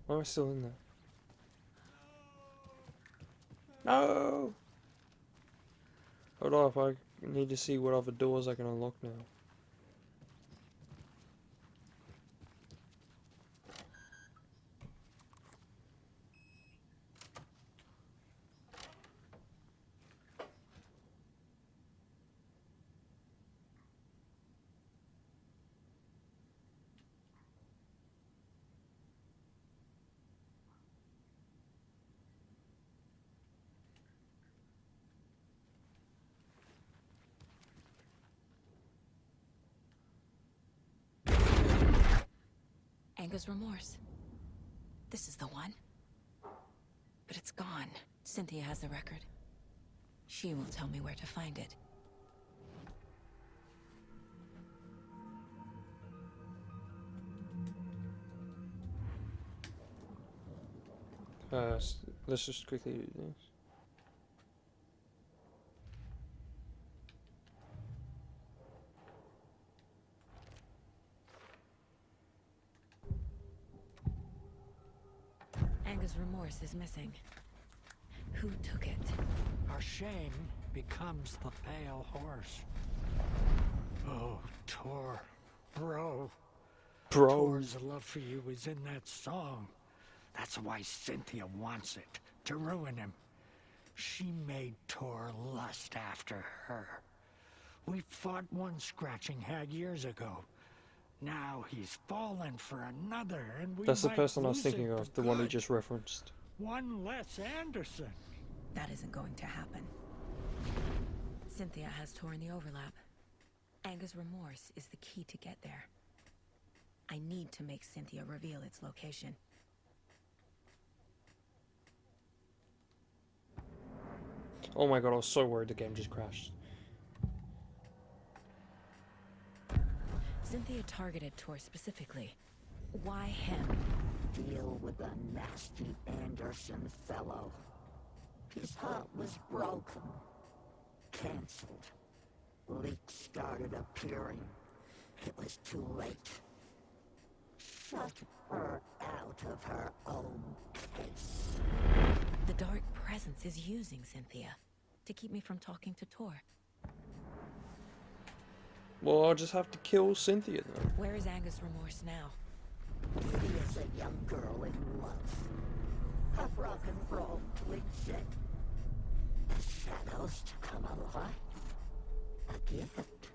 [SPEAKER 1] Why am I still in there? No! Hold up, I need to see what other doors I can unlock now.
[SPEAKER 5] Anger's remorse. This is the one. But it's gone. Cynthia has the record. She will tell me where to find it.
[SPEAKER 1] Let's just quickly do this.
[SPEAKER 5] Anger's remorse is missing. Who took it?
[SPEAKER 11] Our shame becomes the pale horse. Oh, Tor. Bro. Tor's love for you is in that song. That's why Cynthia wants it, to ruin him. She made Tor lust after her. We fought one scratching hag years ago. Now he's fallen for another, and we
[SPEAKER 1] That's the
[SPEAKER 11] might
[SPEAKER 1] person I was
[SPEAKER 11] lose
[SPEAKER 1] thinking
[SPEAKER 11] him
[SPEAKER 1] of,
[SPEAKER 11] for
[SPEAKER 1] the one he
[SPEAKER 11] good.
[SPEAKER 1] just referenced.
[SPEAKER 11] One less Anderson.
[SPEAKER 5] That isn't going to happen. Cynthia has Tor in the overlap. Anger's remorse is the key to get there. I need to make Cynthia reveal its location.
[SPEAKER 1] Oh my god, I was so worried the game just crashed.
[SPEAKER 5] Cynthia targeted Tor specifically. Why him?
[SPEAKER 8] Deal with the nasty Anderson fellow. His heart was broken. Cancelled. Leaks started appearing. It was too late. Shut her out of her own case.
[SPEAKER 5] The dark presence is using Cynthia to keep me from talking to Tor.
[SPEAKER 1] Well, I'll just have to kill Cynthia then.
[SPEAKER 5] Where is Anger's remorse now?
[SPEAKER 8] Kitty is a young girl in love. A rock and roll twin. The shadows to come alive. A gift.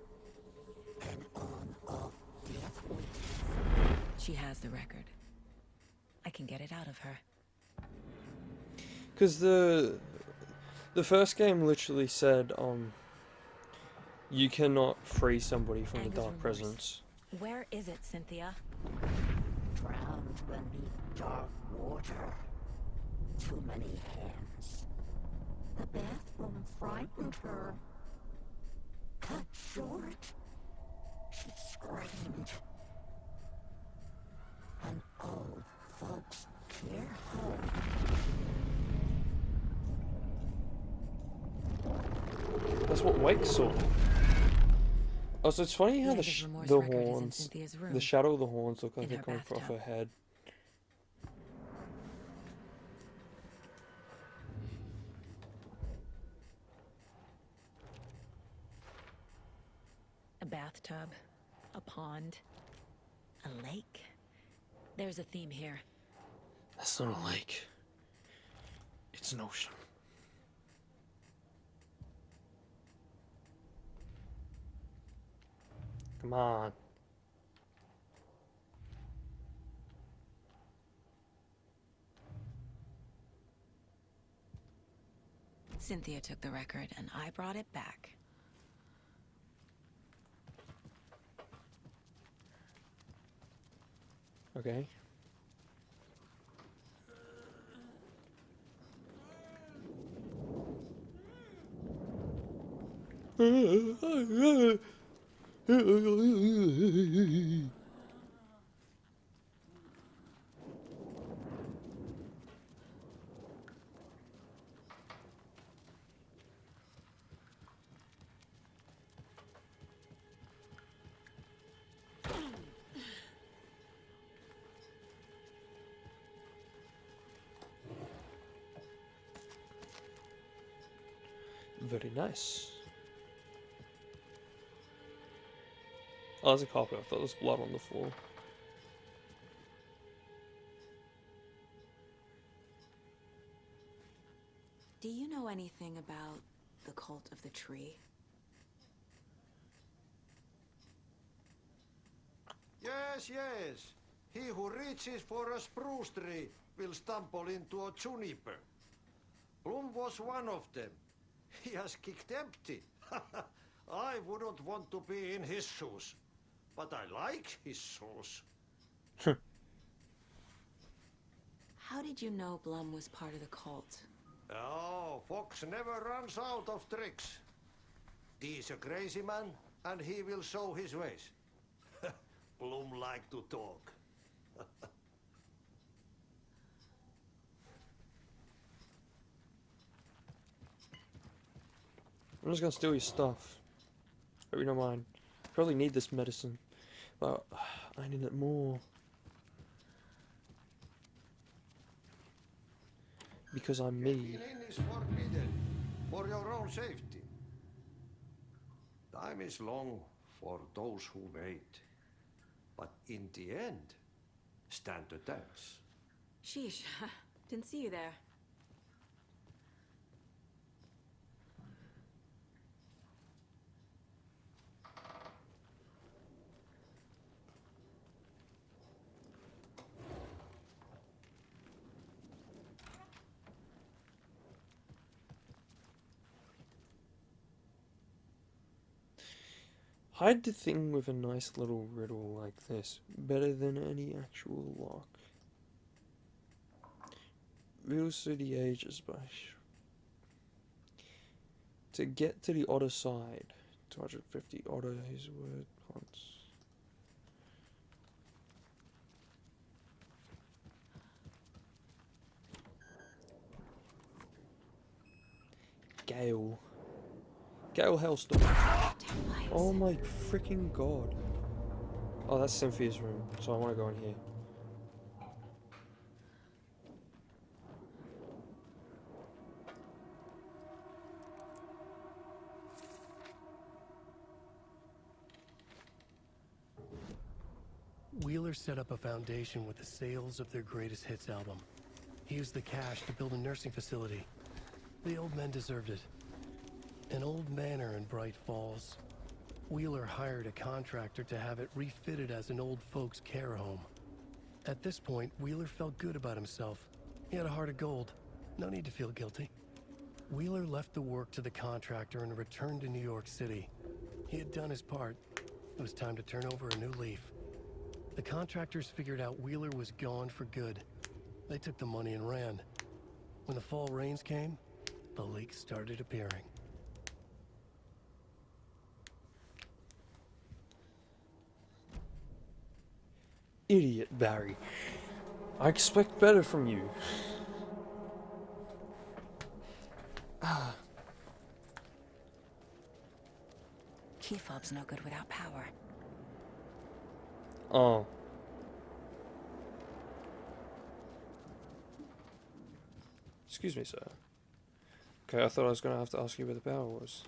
[SPEAKER 8] An on-off death wish.
[SPEAKER 5] She has the record. I can get it out of her.
[SPEAKER 1] Because the first game literally said, you cannot free somebody from
[SPEAKER 5] Anger's
[SPEAKER 1] the dark
[SPEAKER 5] remorse.
[SPEAKER 1] presence.
[SPEAKER 5] Where is it, Cynthia?
[SPEAKER 8] Drowned beneath dark water. Too many hands. The bathroom frightened her. Cut short. She screamed. An old folks care home.
[SPEAKER 1] That's what Wake saw. Also, it's funny how
[SPEAKER 5] Anger's remorse
[SPEAKER 1] the
[SPEAKER 5] record is in
[SPEAKER 1] horns,
[SPEAKER 5] Cynthia's room,
[SPEAKER 1] the shadow of the horns look like
[SPEAKER 5] in
[SPEAKER 1] they're
[SPEAKER 5] her
[SPEAKER 1] coming off her
[SPEAKER 5] bathtub.
[SPEAKER 1] head.
[SPEAKER 5] A bathtub, a pond, a lake. There's a theme here.
[SPEAKER 1] That's not a lake. It's an ocean. Come on.
[SPEAKER 5] Cynthia took the record and I brought it back.
[SPEAKER 1] Okay. Very nice. Oh, there's a carpet. I thought there was blood on the floor.
[SPEAKER 5] Do you know anything about the cult of the tree?
[SPEAKER 9] Yes, yes. He who reaches for a spruce tree will stumble into a juniper. Bloom was one of them. He has kicked empty. I wouldn't want to be in his shoes. But I like his shoes.
[SPEAKER 5] How did you know Blum was part of the cult?
[SPEAKER 9] Oh, Fox never runs out of tricks. He's a crazy man, and he will show his ways. Blum like to talk.
[SPEAKER 1] I'm just gonna steal your stuff. Hope you don't mind. Probably need this medicine, but I need it more. Because I'm me.
[SPEAKER 9] Getting in is forbidden, for your own safety. Time is long for those who wait. But in the end, stand the test.
[SPEAKER 5] Sheesh, didn't see you there.
[SPEAKER 1] Hide the thing with a nice little riddle like this. Better than any actual lock. Reels through the ages by... To get to the other side. 250 otter his word once. Gale. Gale Hellstorm. Oh my freaking god. Oh, that's Cynthia's room, so I want to go in here.
[SPEAKER 2] Wheeler set up a foundation with the sales of their greatest hits album. He used the cash to build a nursing facility. The old men deserved it. An old manor in Bright Falls. Wheeler hired a contractor to have it refitted as an old folks' care home. At this point, Wheeler felt good about himself. He had a heart of gold. No need to feel guilty. Wheeler left the work to the contractor and returned to New York City. He had done his part. It was time to turn over a new leaf. The contractors figured out Wheeler was gone for good. They took the money and ran. When the fall rains came, the leaks started appearing.
[SPEAKER 1] Idiot, Barry. I expect better from you.
[SPEAKER 5] Key fob's no good without power.
[SPEAKER 1] Oh. Excuse me, sir. Okay, I thought I was going to have to ask you where the power was.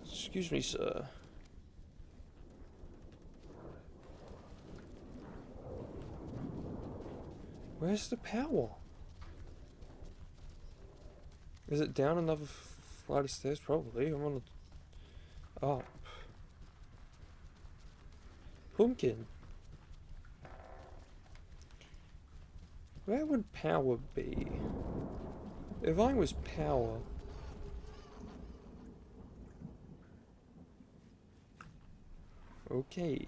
[SPEAKER 1] Excuse me, sir. Where's the power? Is it down another flight of stairs? Probably. I'm on the... up. Pumpkin. Where would power be? If I was power... Okay.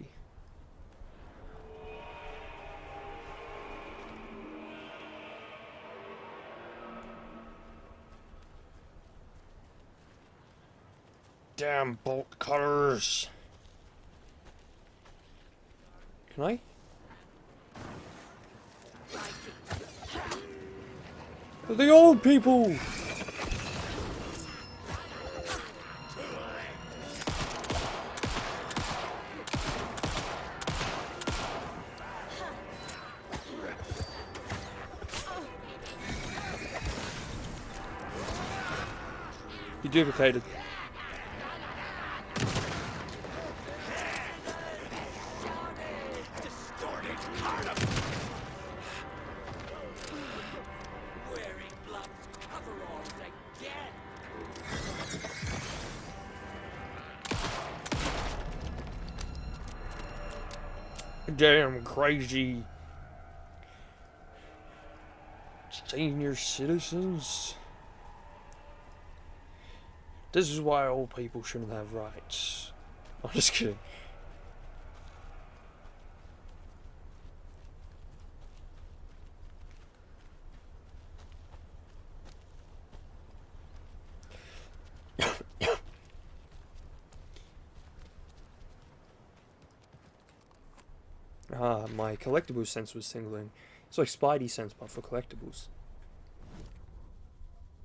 [SPEAKER 1] Damn bolt cutters. Can I? They're the old people! You duplicated. Damn crazy senior citizens. This is why old people shouldn't have rights. I'm just kidding. Ah, my collectibles sense was tingling. It's like Spidey sense, but for collectibles.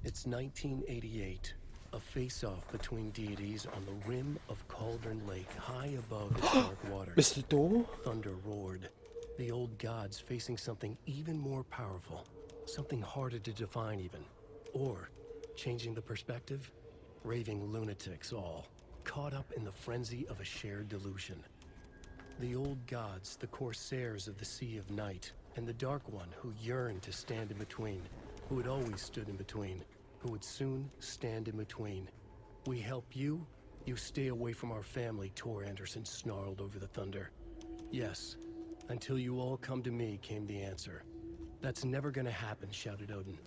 [SPEAKER 2] It's 1988. A face-off between deities on the rim of Cauldron Lake, high above its dark waters.
[SPEAKER 1] Mr. Door?
[SPEAKER 2] Thunder roared. The old gods facing something even more powerful. Something harder to define even. Or, changing the perspective, raving lunatics all, caught up in the frenzy of a shared delusion. The old gods, the corsairs of the Sea of Night, and the Dark One who yearned to stand in between, who had always stood in between, who would soon stand in between. We help you, you stay away from our family, Tor Anderson snarled over the thunder. Yes, until you all come to me, came the answer. That's never gonna happen, shouted Odin.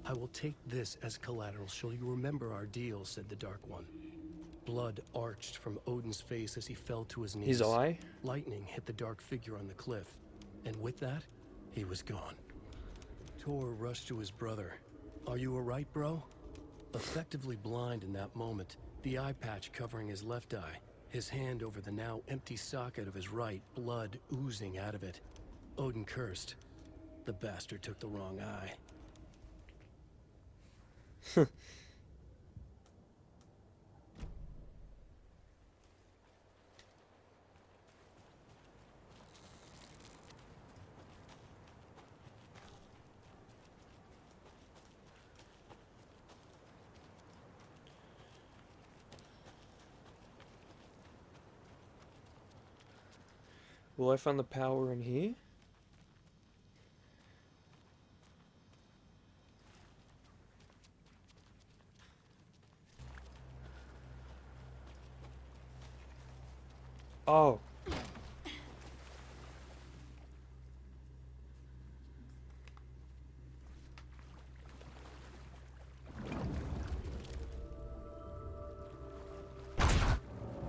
[SPEAKER 2] I will take this as collateral, shall you remember our deal, said the Dark One. Blood arched from Odin's face as he fell to his knees.
[SPEAKER 1] His eye?
[SPEAKER 2] Lightning hit the dark figure on the cliff, and with that, he was gone. Tor rushed to his brother. Are you alright, bro? Effectively blind in that moment, the eye patch covering his left eye, his hand over the now empty socket of his right, blood oozing out of it. Odin cursed. The bastard took the wrong eye.
[SPEAKER 1] Will I find the power in here? Oh.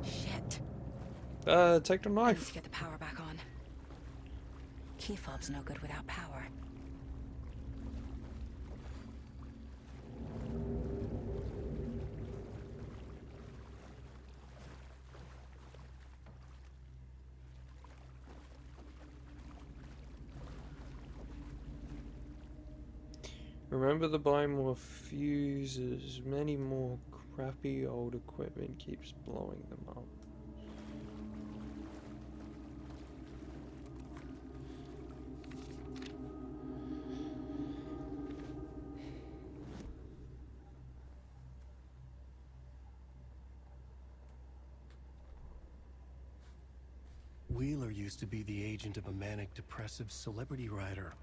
[SPEAKER 5] Shit.
[SPEAKER 1] Take the
[SPEAKER 5] I need
[SPEAKER 1] knife.
[SPEAKER 5] to get the power back on. Key fob's no good without power.
[SPEAKER 1] Remember to buy more fuses. Many more crappy old equipment keeps blowing them up.
[SPEAKER 2] Wheeler used to be the agent of a manic depressive celebrity writer,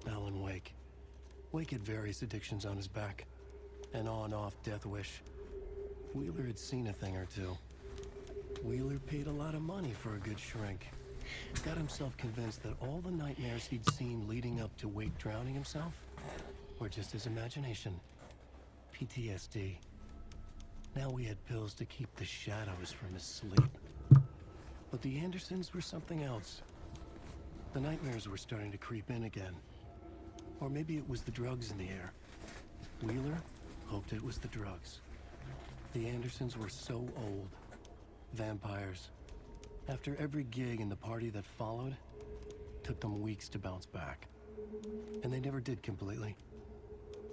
[SPEAKER 2] Alan Wake. Wake had various addictions on his back. An on-off death wish. Wheeler had seen a thing or two. Wheeler paid a lot of money for a good shrink. Got himself convinced that all the nightmares he'd seen leading up to Wake drowning himself were just his imagination. PTSD. Now he had pills to keep the shadows from his sleep. But the Andersons were something else. The nightmares were starting to creep in again. Or maybe it was the drugs in the air. Wheeler hoped it was the drugs. The Andersons were so old. Vampires. After every gig and the party that followed, took them weeks to bounce back. And they never did completely.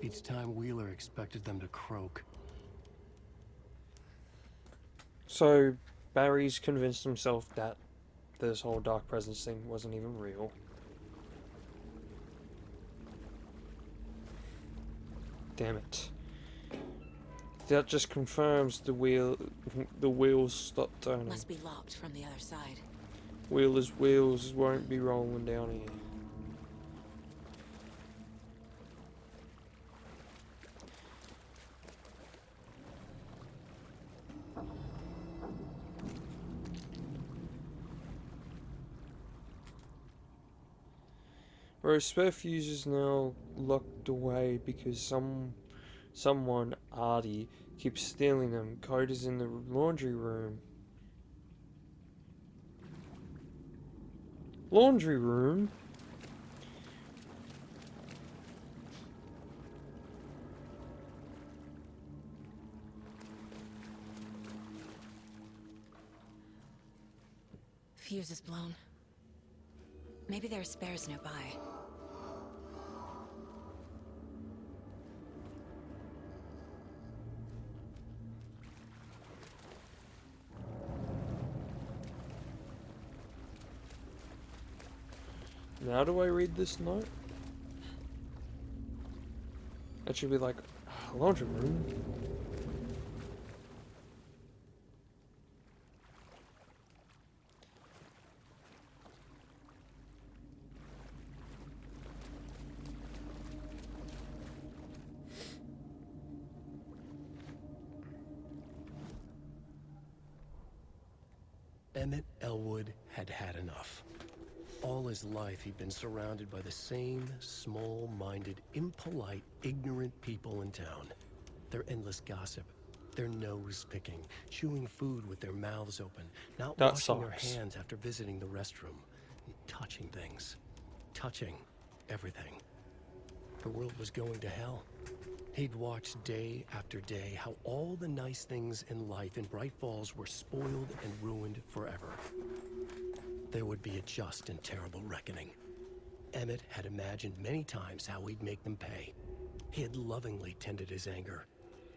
[SPEAKER 2] Each time Wheeler expected them to croak.
[SPEAKER 1] So, Barry's convinced himself that this whole dark presence thing wasn't even real. Damn it. That just confirms the wheels stopped turning.
[SPEAKER 5] Must be locked from the other side.
[SPEAKER 1] Wheeler's wheels won't be rolling down here. Bro, spare fuse is now locked away because someone, Artie, keeps stealing them. Code is in the laundry room. Laundry room?
[SPEAKER 5] Fuse is blown. Maybe there are spares nearby.
[SPEAKER 1] Now do I read this note? It should be like, laundry room.
[SPEAKER 2] Emmett Elwood had had enough. All his life, he'd been surrounded by the same small-minded, impolite, ignorant people in town. Their endless gossip, their nose-picking, chewing food with their mouths open, not
[SPEAKER 1] That
[SPEAKER 2] washing their
[SPEAKER 1] sucks.
[SPEAKER 2] hands after visiting the restroom, and touching things. Touching everything. The world was going to hell. He'd watched day after day how all the nice things in life in Bright Falls were spoiled and ruined forever. There would be a just and terrible reckoning. Emmett had imagined many times how he'd make them pay. He had lovingly tended his anger,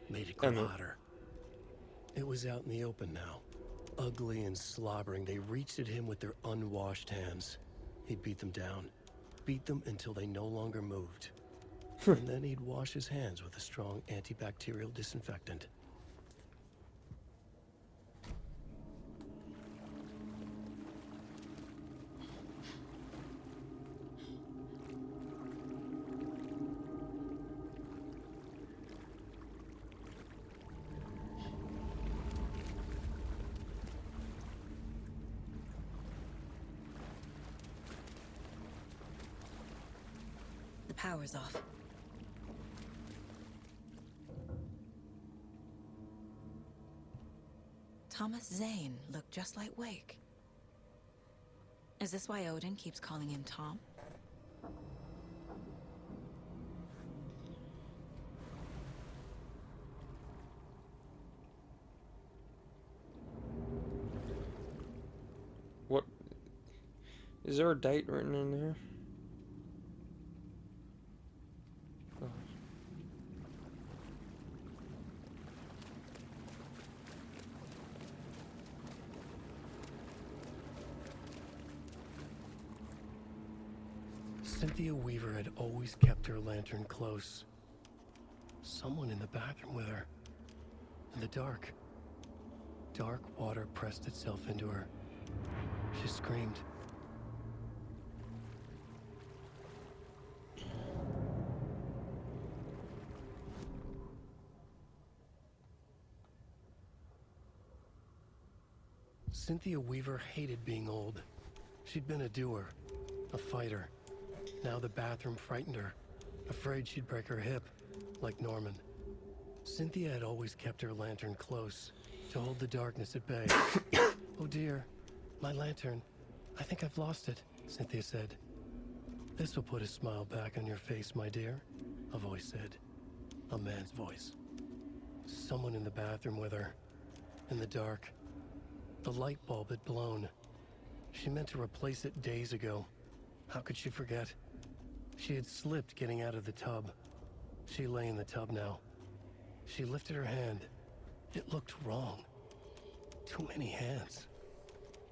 [SPEAKER 2] made it grow hotter. It was out in the open now. Ugly and slobbering, they reached at him with their unwashed hands. He'd beat them down, beat them until they no longer moved. And then he'd wash his hands with a strong antibacterial disinfectant.
[SPEAKER 5] The power's off. Thomas Zane looked just like Wake. Is this why Odin keeps calling him Tom?
[SPEAKER 1] What? Is there a date written in there? Oh.
[SPEAKER 2] Cynthia Weaver had always kept her lantern close. Someone in the bathroom with her. In the dark. Dark water pressed itself into her. She screamed. Cynthia Weaver hated being old. She'd been a doer, a fighter. Now the bathroom frightened her, afraid she'd break her hip, like Norman. Cynthia had always kept her lantern close, to hold the darkness at bay. Oh dear, my lantern. I think I've lost it, Cynthia said. This will put a smile back on your face, my dear, a voice said. A man's voice. Someone in the bathroom with her. In the dark. The light bulb had blown. She meant to replace it days ago. How could she forget? She had slipped getting out of the tub. She lay in the tub now. She lifted her hand. It looked wrong. Too many hands.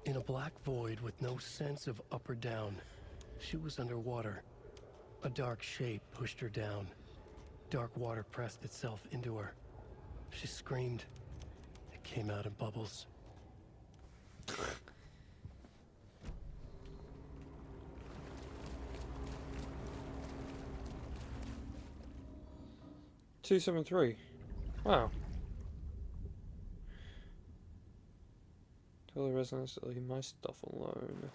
[SPEAKER 2] In a black void with no sense of up or down, she was underwater. A dark shape pushed her down. Dark water pressed itself into her. She screamed. It came out in bubbles.
[SPEAKER 1] 273. Wow. Tell the residents to leave my stuff alone.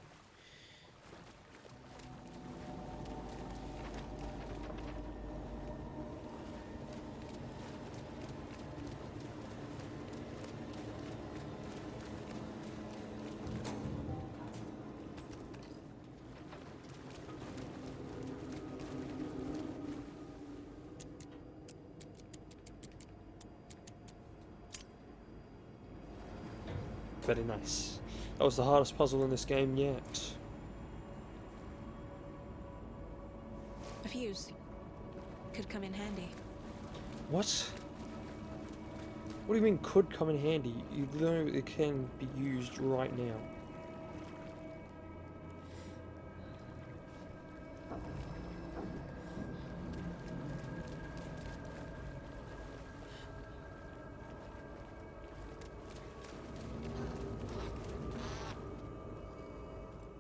[SPEAKER 1] very nice. That was the hardest puzzle in this game yet.
[SPEAKER 5] A fuse. Could come in handy.
[SPEAKER 1] What? What do you mean could come in handy? You know it can be used right now.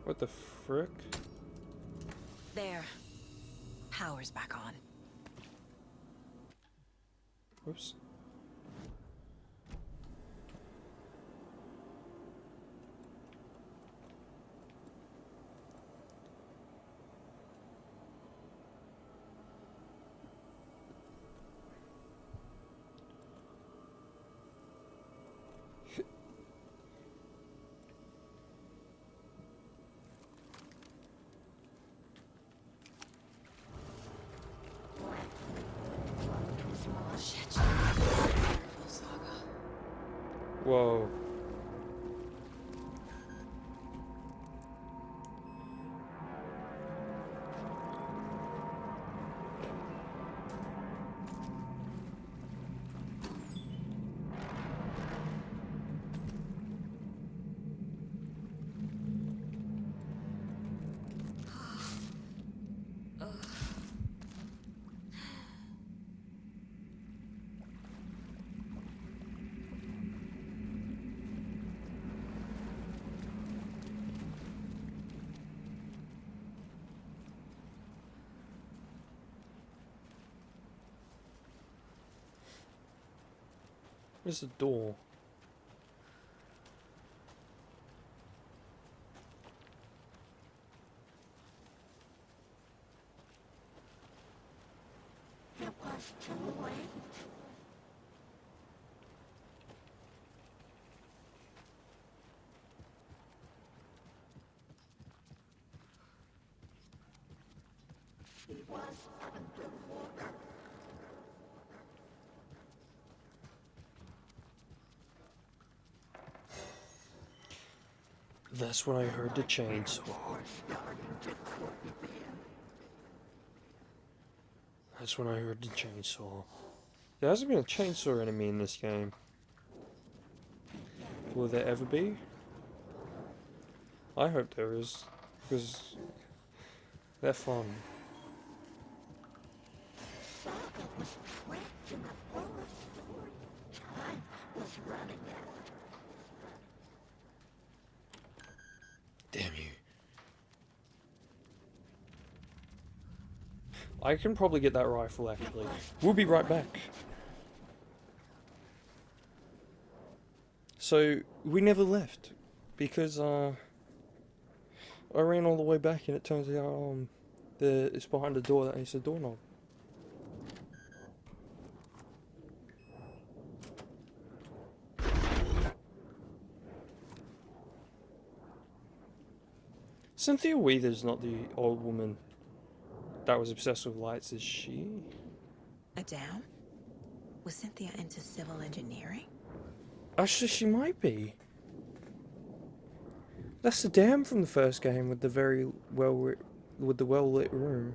[SPEAKER 1] What the frick?
[SPEAKER 5] There. Power's back on.
[SPEAKER 1] Whoops. Whoa. Where's the door?
[SPEAKER 8] It was too late. She was underwater.
[SPEAKER 1] That's when I heard the chainsaw. That's when I heard the chainsaw. There hasn't been a chainsaw enemy in this game. Will there ever be? I hope there is, because they're fun.
[SPEAKER 8] Saga was trapped in a horror story. Time was running out.
[SPEAKER 1] Damn you. I can probably get that rifle actually. We'll be right back. So, we never left. Because, I ran all the way back and it turns out, it's behind the door that is the doorknob. Cynthia Weather's not the old woman that was obsessed with lights, is she?
[SPEAKER 5] A dam? Was Cynthia into civil engineering?
[SPEAKER 1] Actually, she might be. That's the dam from the first game with the well-lit room.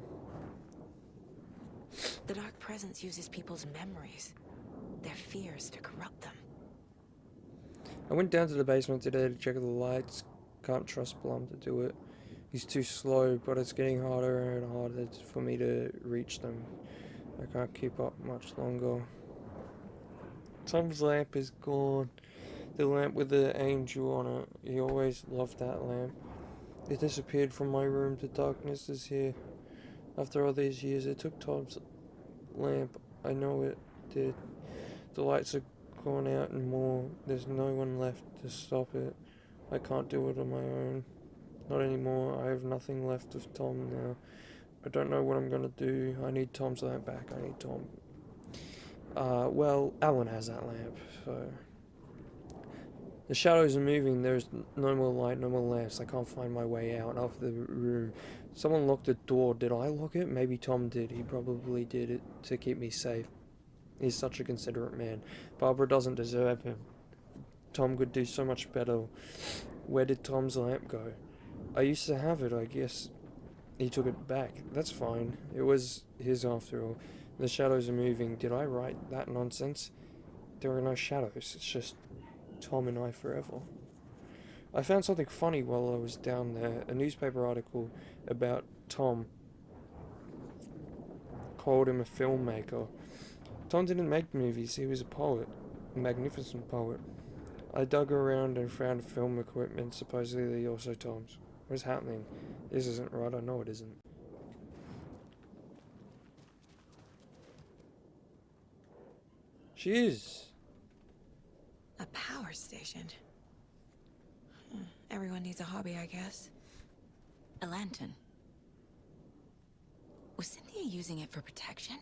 [SPEAKER 5] The dark presence uses people's memories, their fears to corrupt them.
[SPEAKER 1] I went down to the basement today to check the lights. Can't trust Blum to do it. He's too slow, but it's getting harder and harder for me to reach them. I can't keep up much longer. Tom's lamp is gone. The lamp with the angel on it. He always loved that lamp. It disappeared from my room. The darkness is here. After all these years, it took Tom's lamp. I know it did. The lights are gone out and more. There's no one left to stop it. I can't do it on my own. Not anymore. I have nothing left of Tom now. I don't know what I'm gonna do. I need Tom's lamp back. I need Tom. Well, Alan has that lamp, so... The shadows are moving. There's no more light, no more lamps. I can't find my way out of the room. Someone locked the door. Did I lock it? Maybe Tom did. He probably did it to keep me safe. He's such a considerate man. Barbara doesn't deserve him. Tom could do so much better. Where did Tom's lamp go? I used to have it, I guess he took it back. That's fine. It was his after all. The shadows are moving. Did I write that nonsense? There are no shadows. It's just Tom and I forever. I found something funny while I was down there. A newspaper article about Tom called him a filmmaker. Tom didn't make movies. He was a poet. A magnificent poet. I dug around and found film equipment. Supposedly also Tom's. What's happening? This isn't right. I know it isn't. She is.
[SPEAKER 5] A power station. Everyone needs a hobby, I guess. A lantern. Was Cynthia using it for protection?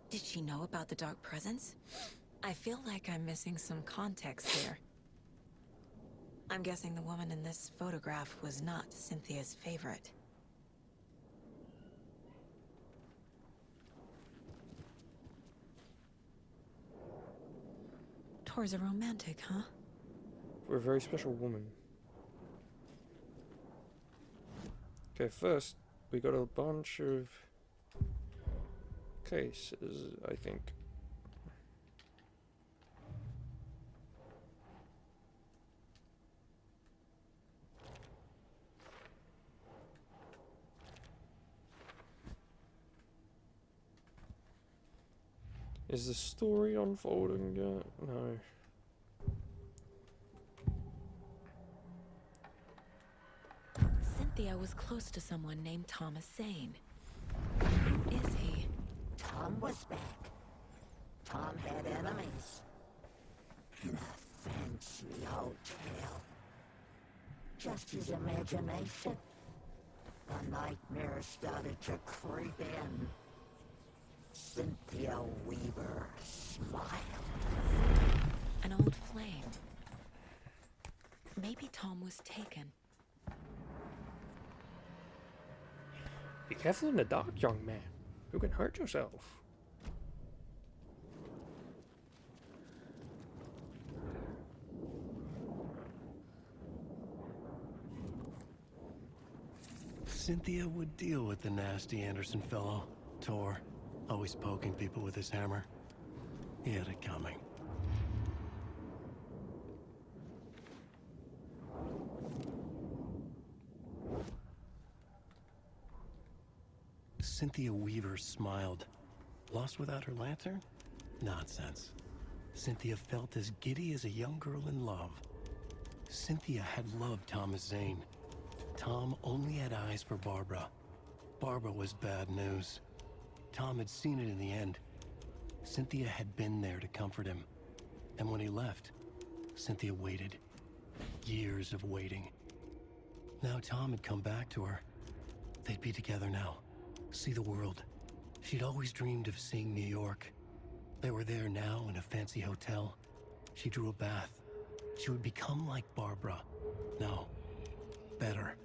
[SPEAKER 5] Did she know about the dark presence? I feel like I'm missing some context here. I'm guessing the woman in this photograph was not Cynthia's favorite. Tor's a romantic, huh?
[SPEAKER 1] For a very special woman. Okay, first, we got a bunch of cases, I think. Is the story unfolding yet? No.
[SPEAKER 5] Cynthia was close to someone named Thomas Zane. Who is he?
[SPEAKER 8] Tom was back. Tom had enemies. In a fancy hotel. Just his imagination. The nightmare started to creep in. Cynthia Weaver smiled.
[SPEAKER 5] An old flame. Maybe Tom was taken.
[SPEAKER 1] Be careful in the dark, young man. You can hurt yourself.
[SPEAKER 2] Cynthia would deal with the nasty Anderson fellow, Tor, always poking people with his hammer. He had it coming. Cynthia Weaver smiled. Lost without her lantern? Nonsense. Cynthia felt as giddy as a young girl in love. Cynthia had loved Thomas Zane. Tom only had eyes for Barbara. Barbara was bad news. Tom had seen it in the end. Cynthia had been there to comfort him. And when he left, Cynthia waited. Years of waiting. Now Tom had come back to her. They'd be together now. See the world. She'd always dreamed of seeing New York. They were there now in a fancy hotel. She drew a bath. She would become like Barbara. No, better.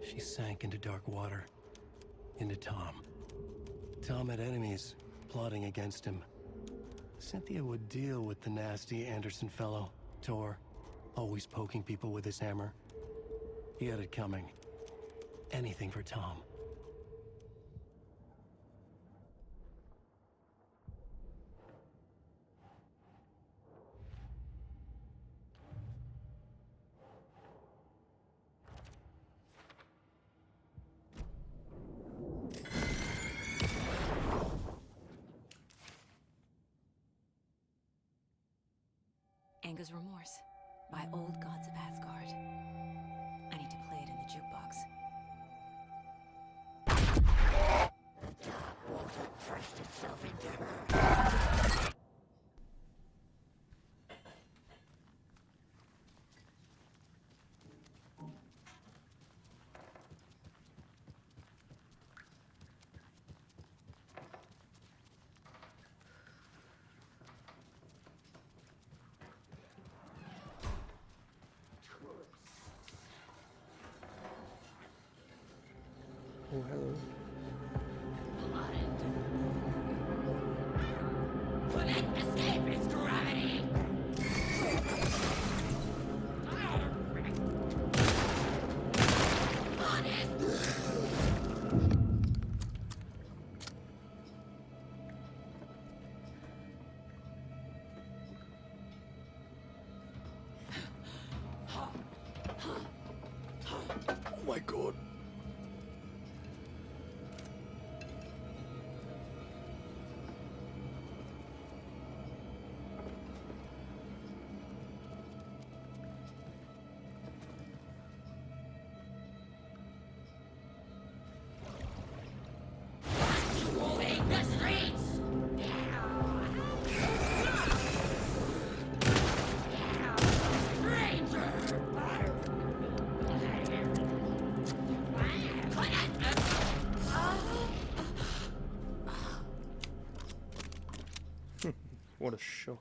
[SPEAKER 2] She sank into dark water. Into Tom. Tom had enemies plotting against him. Cynthia would deal with the nasty Anderson fellow, Tor, always poking people with his hammer. He had it coming. Anything for Tom.
[SPEAKER 5] Anger's Remorse by Old Gods of Asgard. I need to play it in the jukebox.
[SPEAKER 8] The dark water pressed itself into her.
[SPEAKER 1] Oh, hello.
[SPEAKER 8] Couldn't escape its gravity.
[SPEAKER 1] What a shot.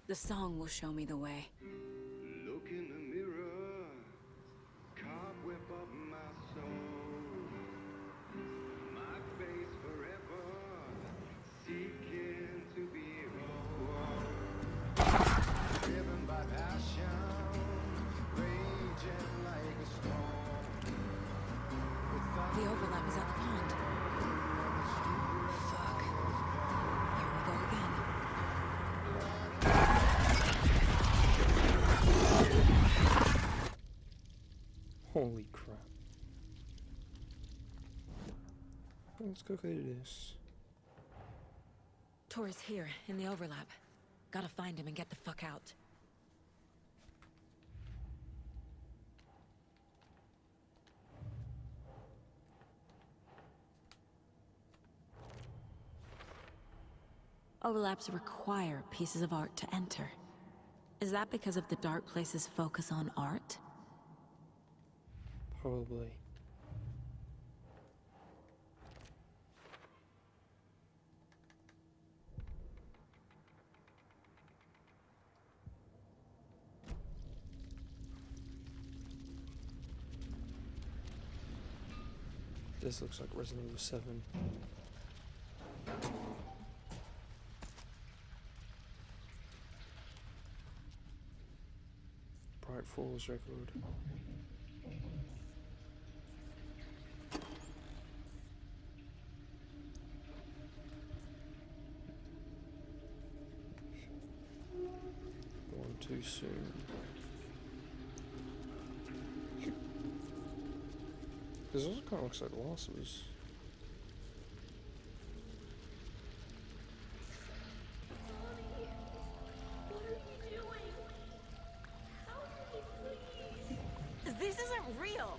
[SPEAKER 5] The song will show me the way.
[SPEAKER 13] Look in the mirror, cobweb of my soul, my face forever, seeking to be whole, driven by passion, raging like a storm.
[SPEAKER 5] The overlap is at the pond. Fuck. Here we go again.
[SPEAKER 1] Holy crap. Let's go get this.
[SPEAKER 5] Tor is here, in the overlap. Gotta find him and get the fuck out. Overlaps require pieces of art to enter. Is that because of the dark place's focus on art?
[SPEAKER 1] Probably. This looks like Resident Evil 7. Bright Falls record. Gone too soon. This also kind of looks like The Last of Us.
[SPEAKER 5] This isn't real!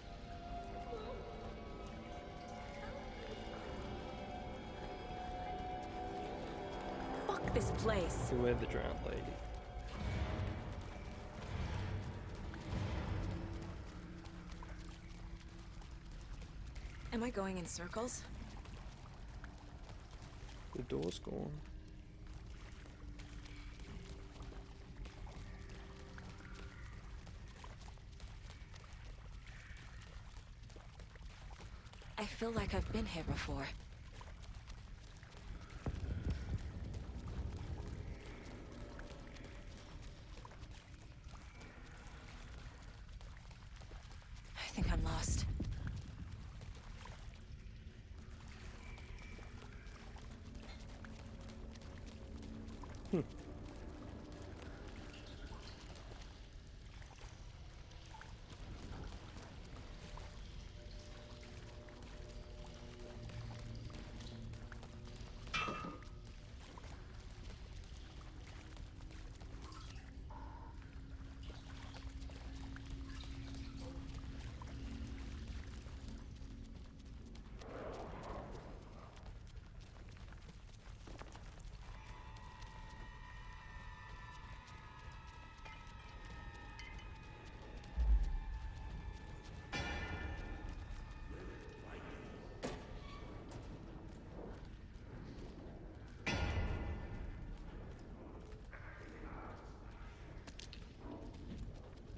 [SPEAKER 5] Fuck this place!
[SPEAKER 1] Beware the drowned lady.
[SPEAKER 5] Am I going in circles?
[SPEAKER 1] The door's gone.
[SPEAKER 5] I feel like I've been here before. I think I'm lost.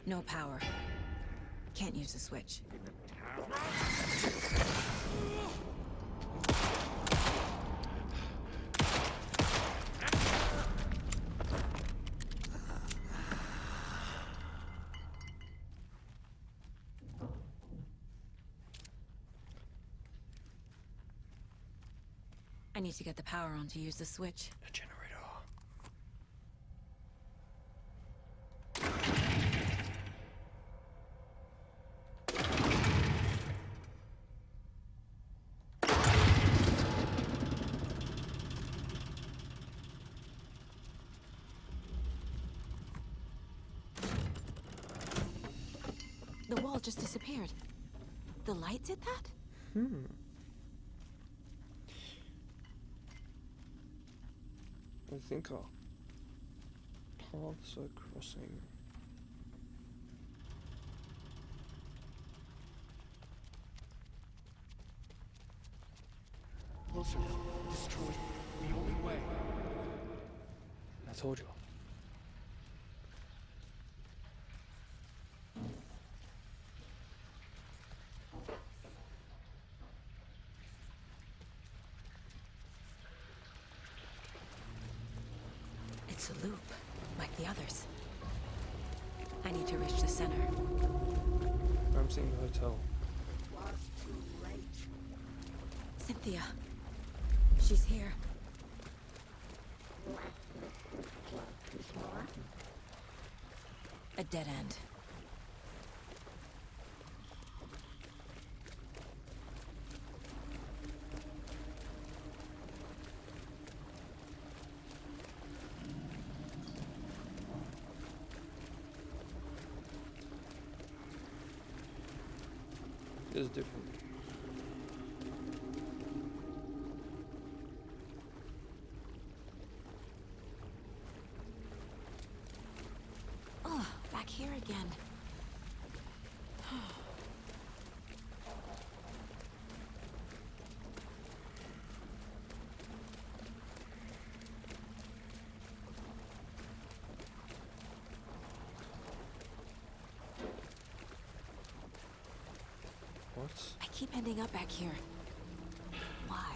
[SPEAKER 5] No power. Can't use the switch. I need to get the power on to use the switch.
[SPEAKER 1] A generator.
[SPEAKER 5] The wall just disappeared. The light did that?
[SPEAKER 1] I think our paths are crossing.
[SPEAKER 2] closer now. Destroy it. The only way.
[SPEAKER 1] I told you.
[SPEAKER 5] It's a loop, like the others. I need to reach the center.
[SPEAKER 1] I'm seeing the hotel.
[SPEAKER 5] Cynthia. She's here. A dead end.
[SPEAKER 1] It's different.
[SPEAKER 5] Oh, back here again.
[SPEAKER 1] What?
[SPEAKER 5] I keep ending up back here. Why?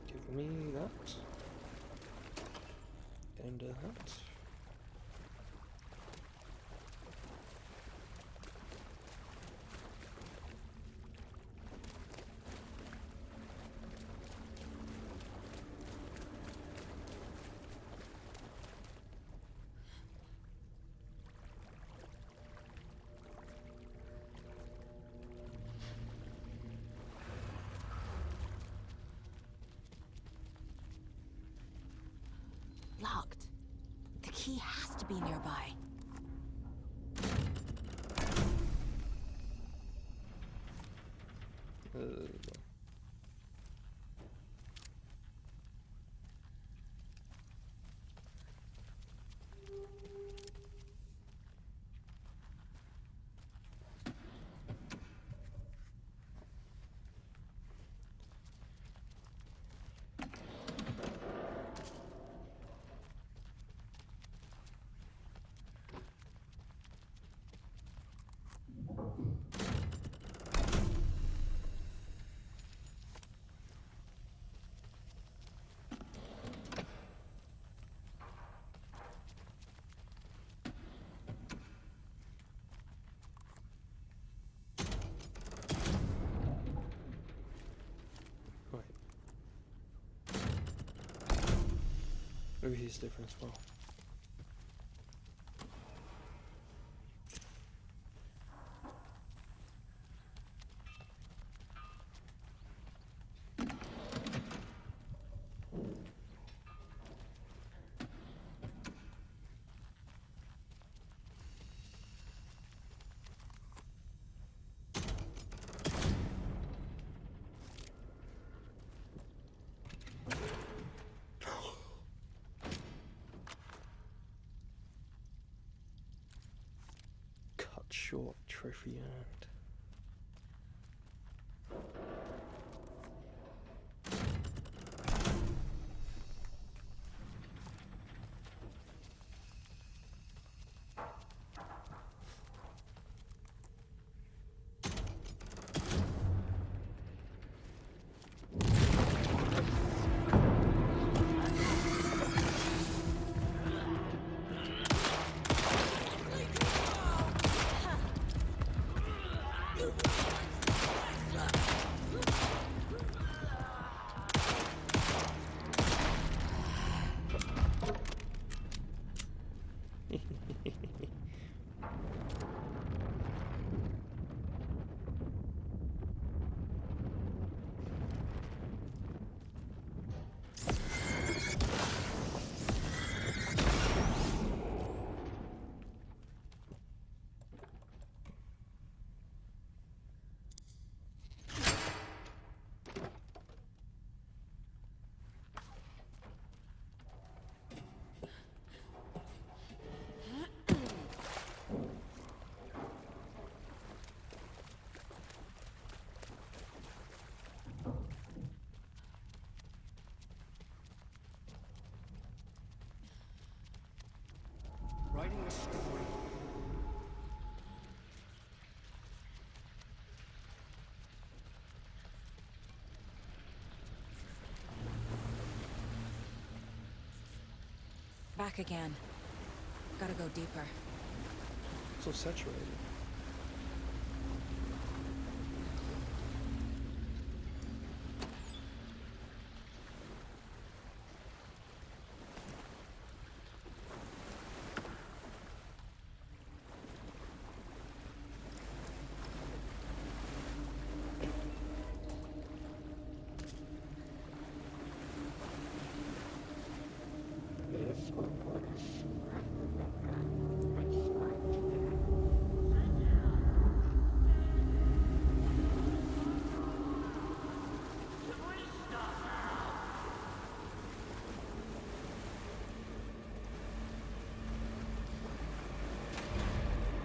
[SPEAKER 1] Give me that. And that.
[SPEAKER 5] Locked. The key has to be nearby.
[SPEAKER 1] Maybe he's different as well. Short trophy earned.
[SPEAKER 5] Back again. Gotta go deeper.
[SPEAKER 1] So saturated.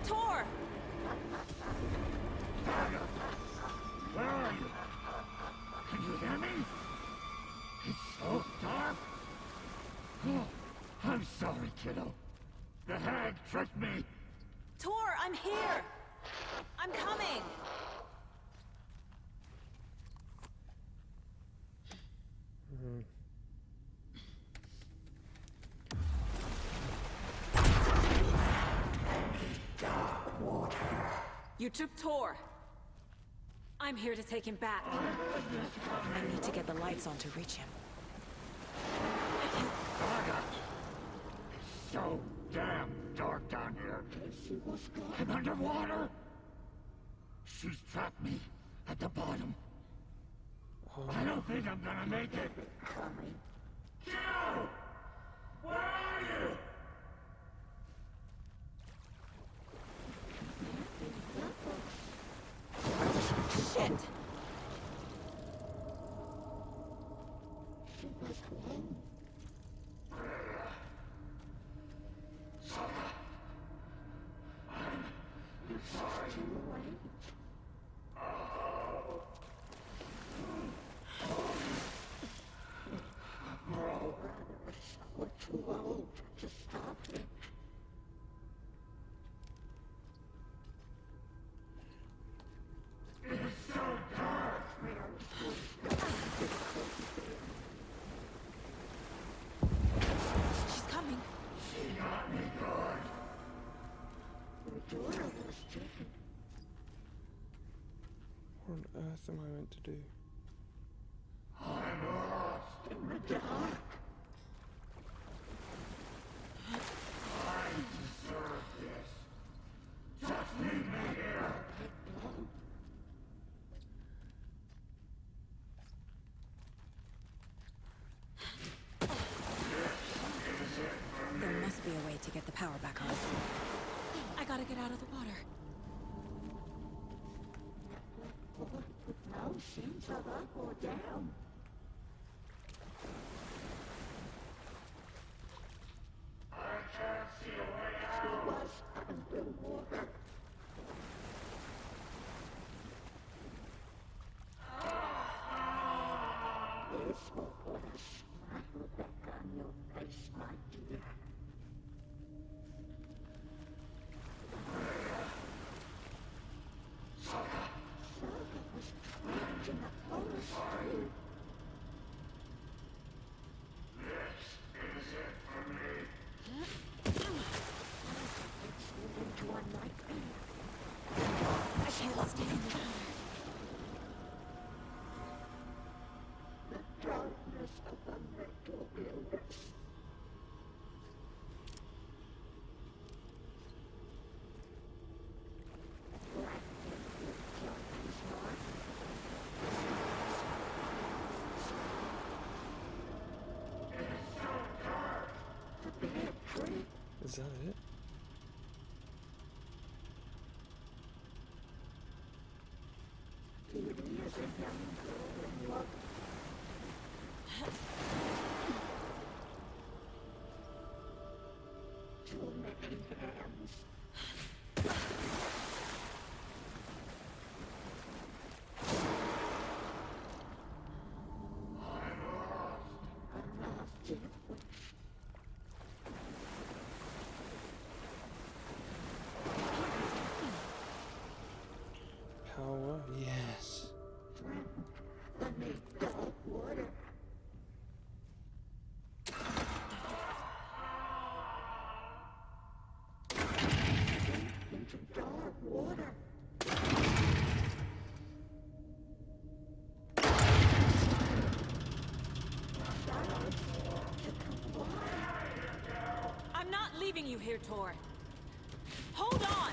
[SPEAKER 5] Tor!
[SPEAKER 11] Where are you? Can you hear me? It's so dark. Oh, I'm sorry, kiddo. The hag tricked me.
[SPEAKER 5] Tor, I'm here! I'm coming! You took Tor. I'm here to take him back. I need to get the lights on to reach him.
[SPEAKER 11] It's so damn dark down here. I'm underwater. She's trapped me at the bottom. I don't think I'm gonna make it. Joe! Where are you?
[SPEAKER 5] Shit! She's coming.
[SPEAKER 11] She got me good.
[SPEAKER 1] What on earth am I meant to do?
[SPEAKER 11] I'm lost in the dark. I deserve this. Just leave me here.
[SPEAKER 5] There must be a way to get the power back on. I gotta get out of the water.
[SPEAKER 11] No seems of up or down. I can't see a way out. She was underwater. This will put a smile back on your face, my dear. Saga was trapped in a forest. This is it for me. It's into a nightmare.
[SPEAKER 5] I can't stay in the water.
[SPEAKER 11] The darkness of the mental illness.
[SPEAKER 1] Is that it?
[SPEAKER 11] Too many hands. I'm lost in a wish.
[SPEAKER 12] here, Tor. Hold on!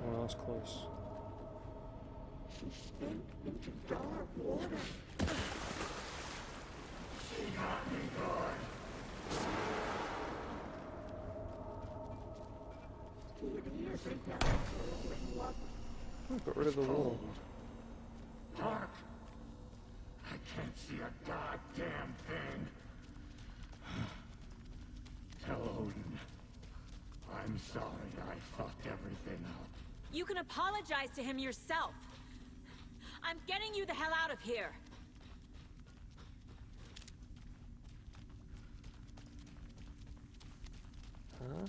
[SPEAKER 1] Oh, that was close. Oh, got rid of the wall.
[SPEAKER 14] Dark. I can't see a goddamn thing. Tell Odin. I'm sorry I fucked everything up.
[SPEAKER 12] You can apologize to him yourself. I'm getting you the hell out of here.
[SPEAKER 1] Huh?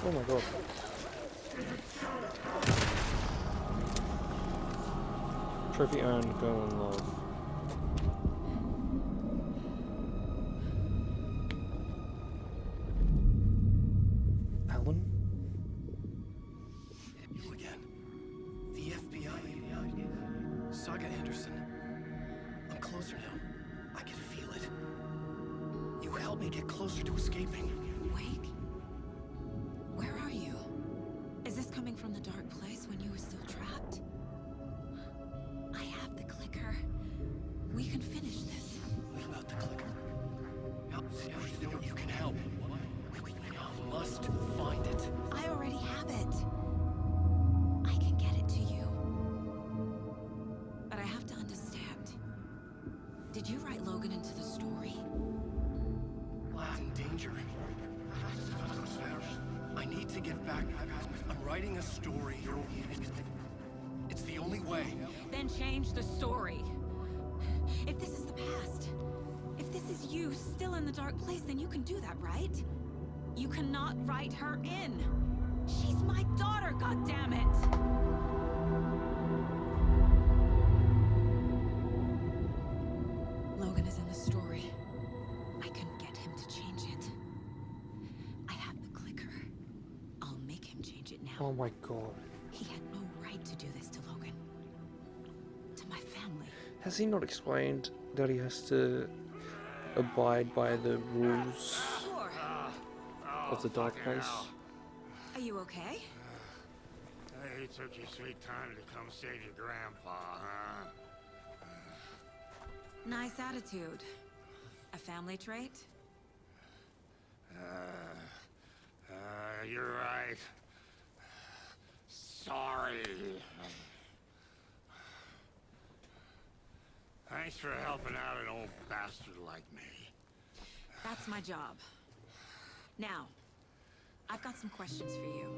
[SPEAKER 1] Oh my god. Trophy earned, girl in love. Alan?
[SPEAKER 2] You again. The FBI. Saga Anderson. I'm closer now. I can feel it. You helped me get closer to escaping.
[SPEAKER 5] Wake? Where are you? Is this coming from the dark place when you were still trapped? I have the clicker. We can finish this.
[SPEAKER 2] What about the clicker? You can help. You must find it.
[SPEAKER 5] I already have it. I can get it to you. But I have to understand. Did you write Logan into the story?
[SPEAKER 2] In danger. I need to get back. I'm writing a story. It's the only way.
[SPEAKER 5] Then change the story. If this is the past, if this is you still in the dark place, then you can do that, right? You cannot write her in. She's my daughter, goddammit! Logan is in the story. I can get him to change it. I have the clicker. I'll make him change it now.
[SPEAKER 1] Oh my god.
[SPEAKER 5] He had no right to do this to Logan. To my family.
[SPEAKER 1] Has he not explained that he has to abide by the rules of the dark place?
[SPEAKER 5] Are you okay?
[SPEAKER 14] Hey, it took you sweet time to come save your grandpa, huh?
[SPEAKER 5] Nice attitude. A family trait?
[SPEAKER 14] You're right. Sorry. Thanks for helping out an old bastard like me.
[SPEAKER 5] That's my job. Now, I've got some questions for you.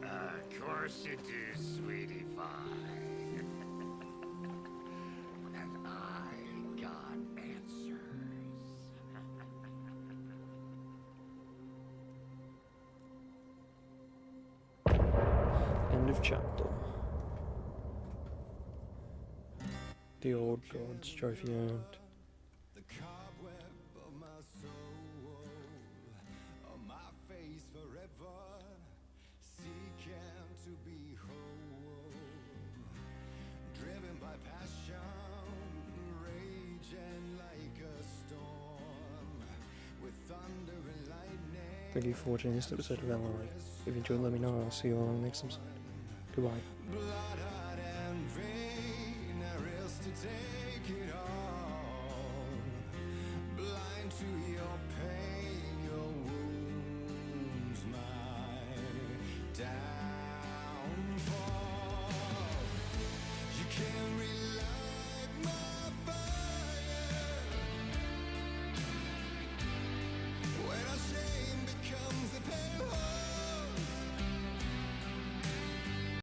[SPEAKER 14] Of course you do, sweetie pie. And I got answers.
[SPEAKER 1] End of chapter. The old gods trophy earned.
[SPEAKER 13] The cobweb of my soul, on my face forever, seeking to be whole, driven by passion, raging like a storm, with thunder and lightning.
[SPEAKER 1] Thank you for watching this episode of LRA. If you enjoyed, let me know. I'll see you all on the next episode. Goodbye.
[SPEAKER 13] Blood, heart, and vein, I risk to take.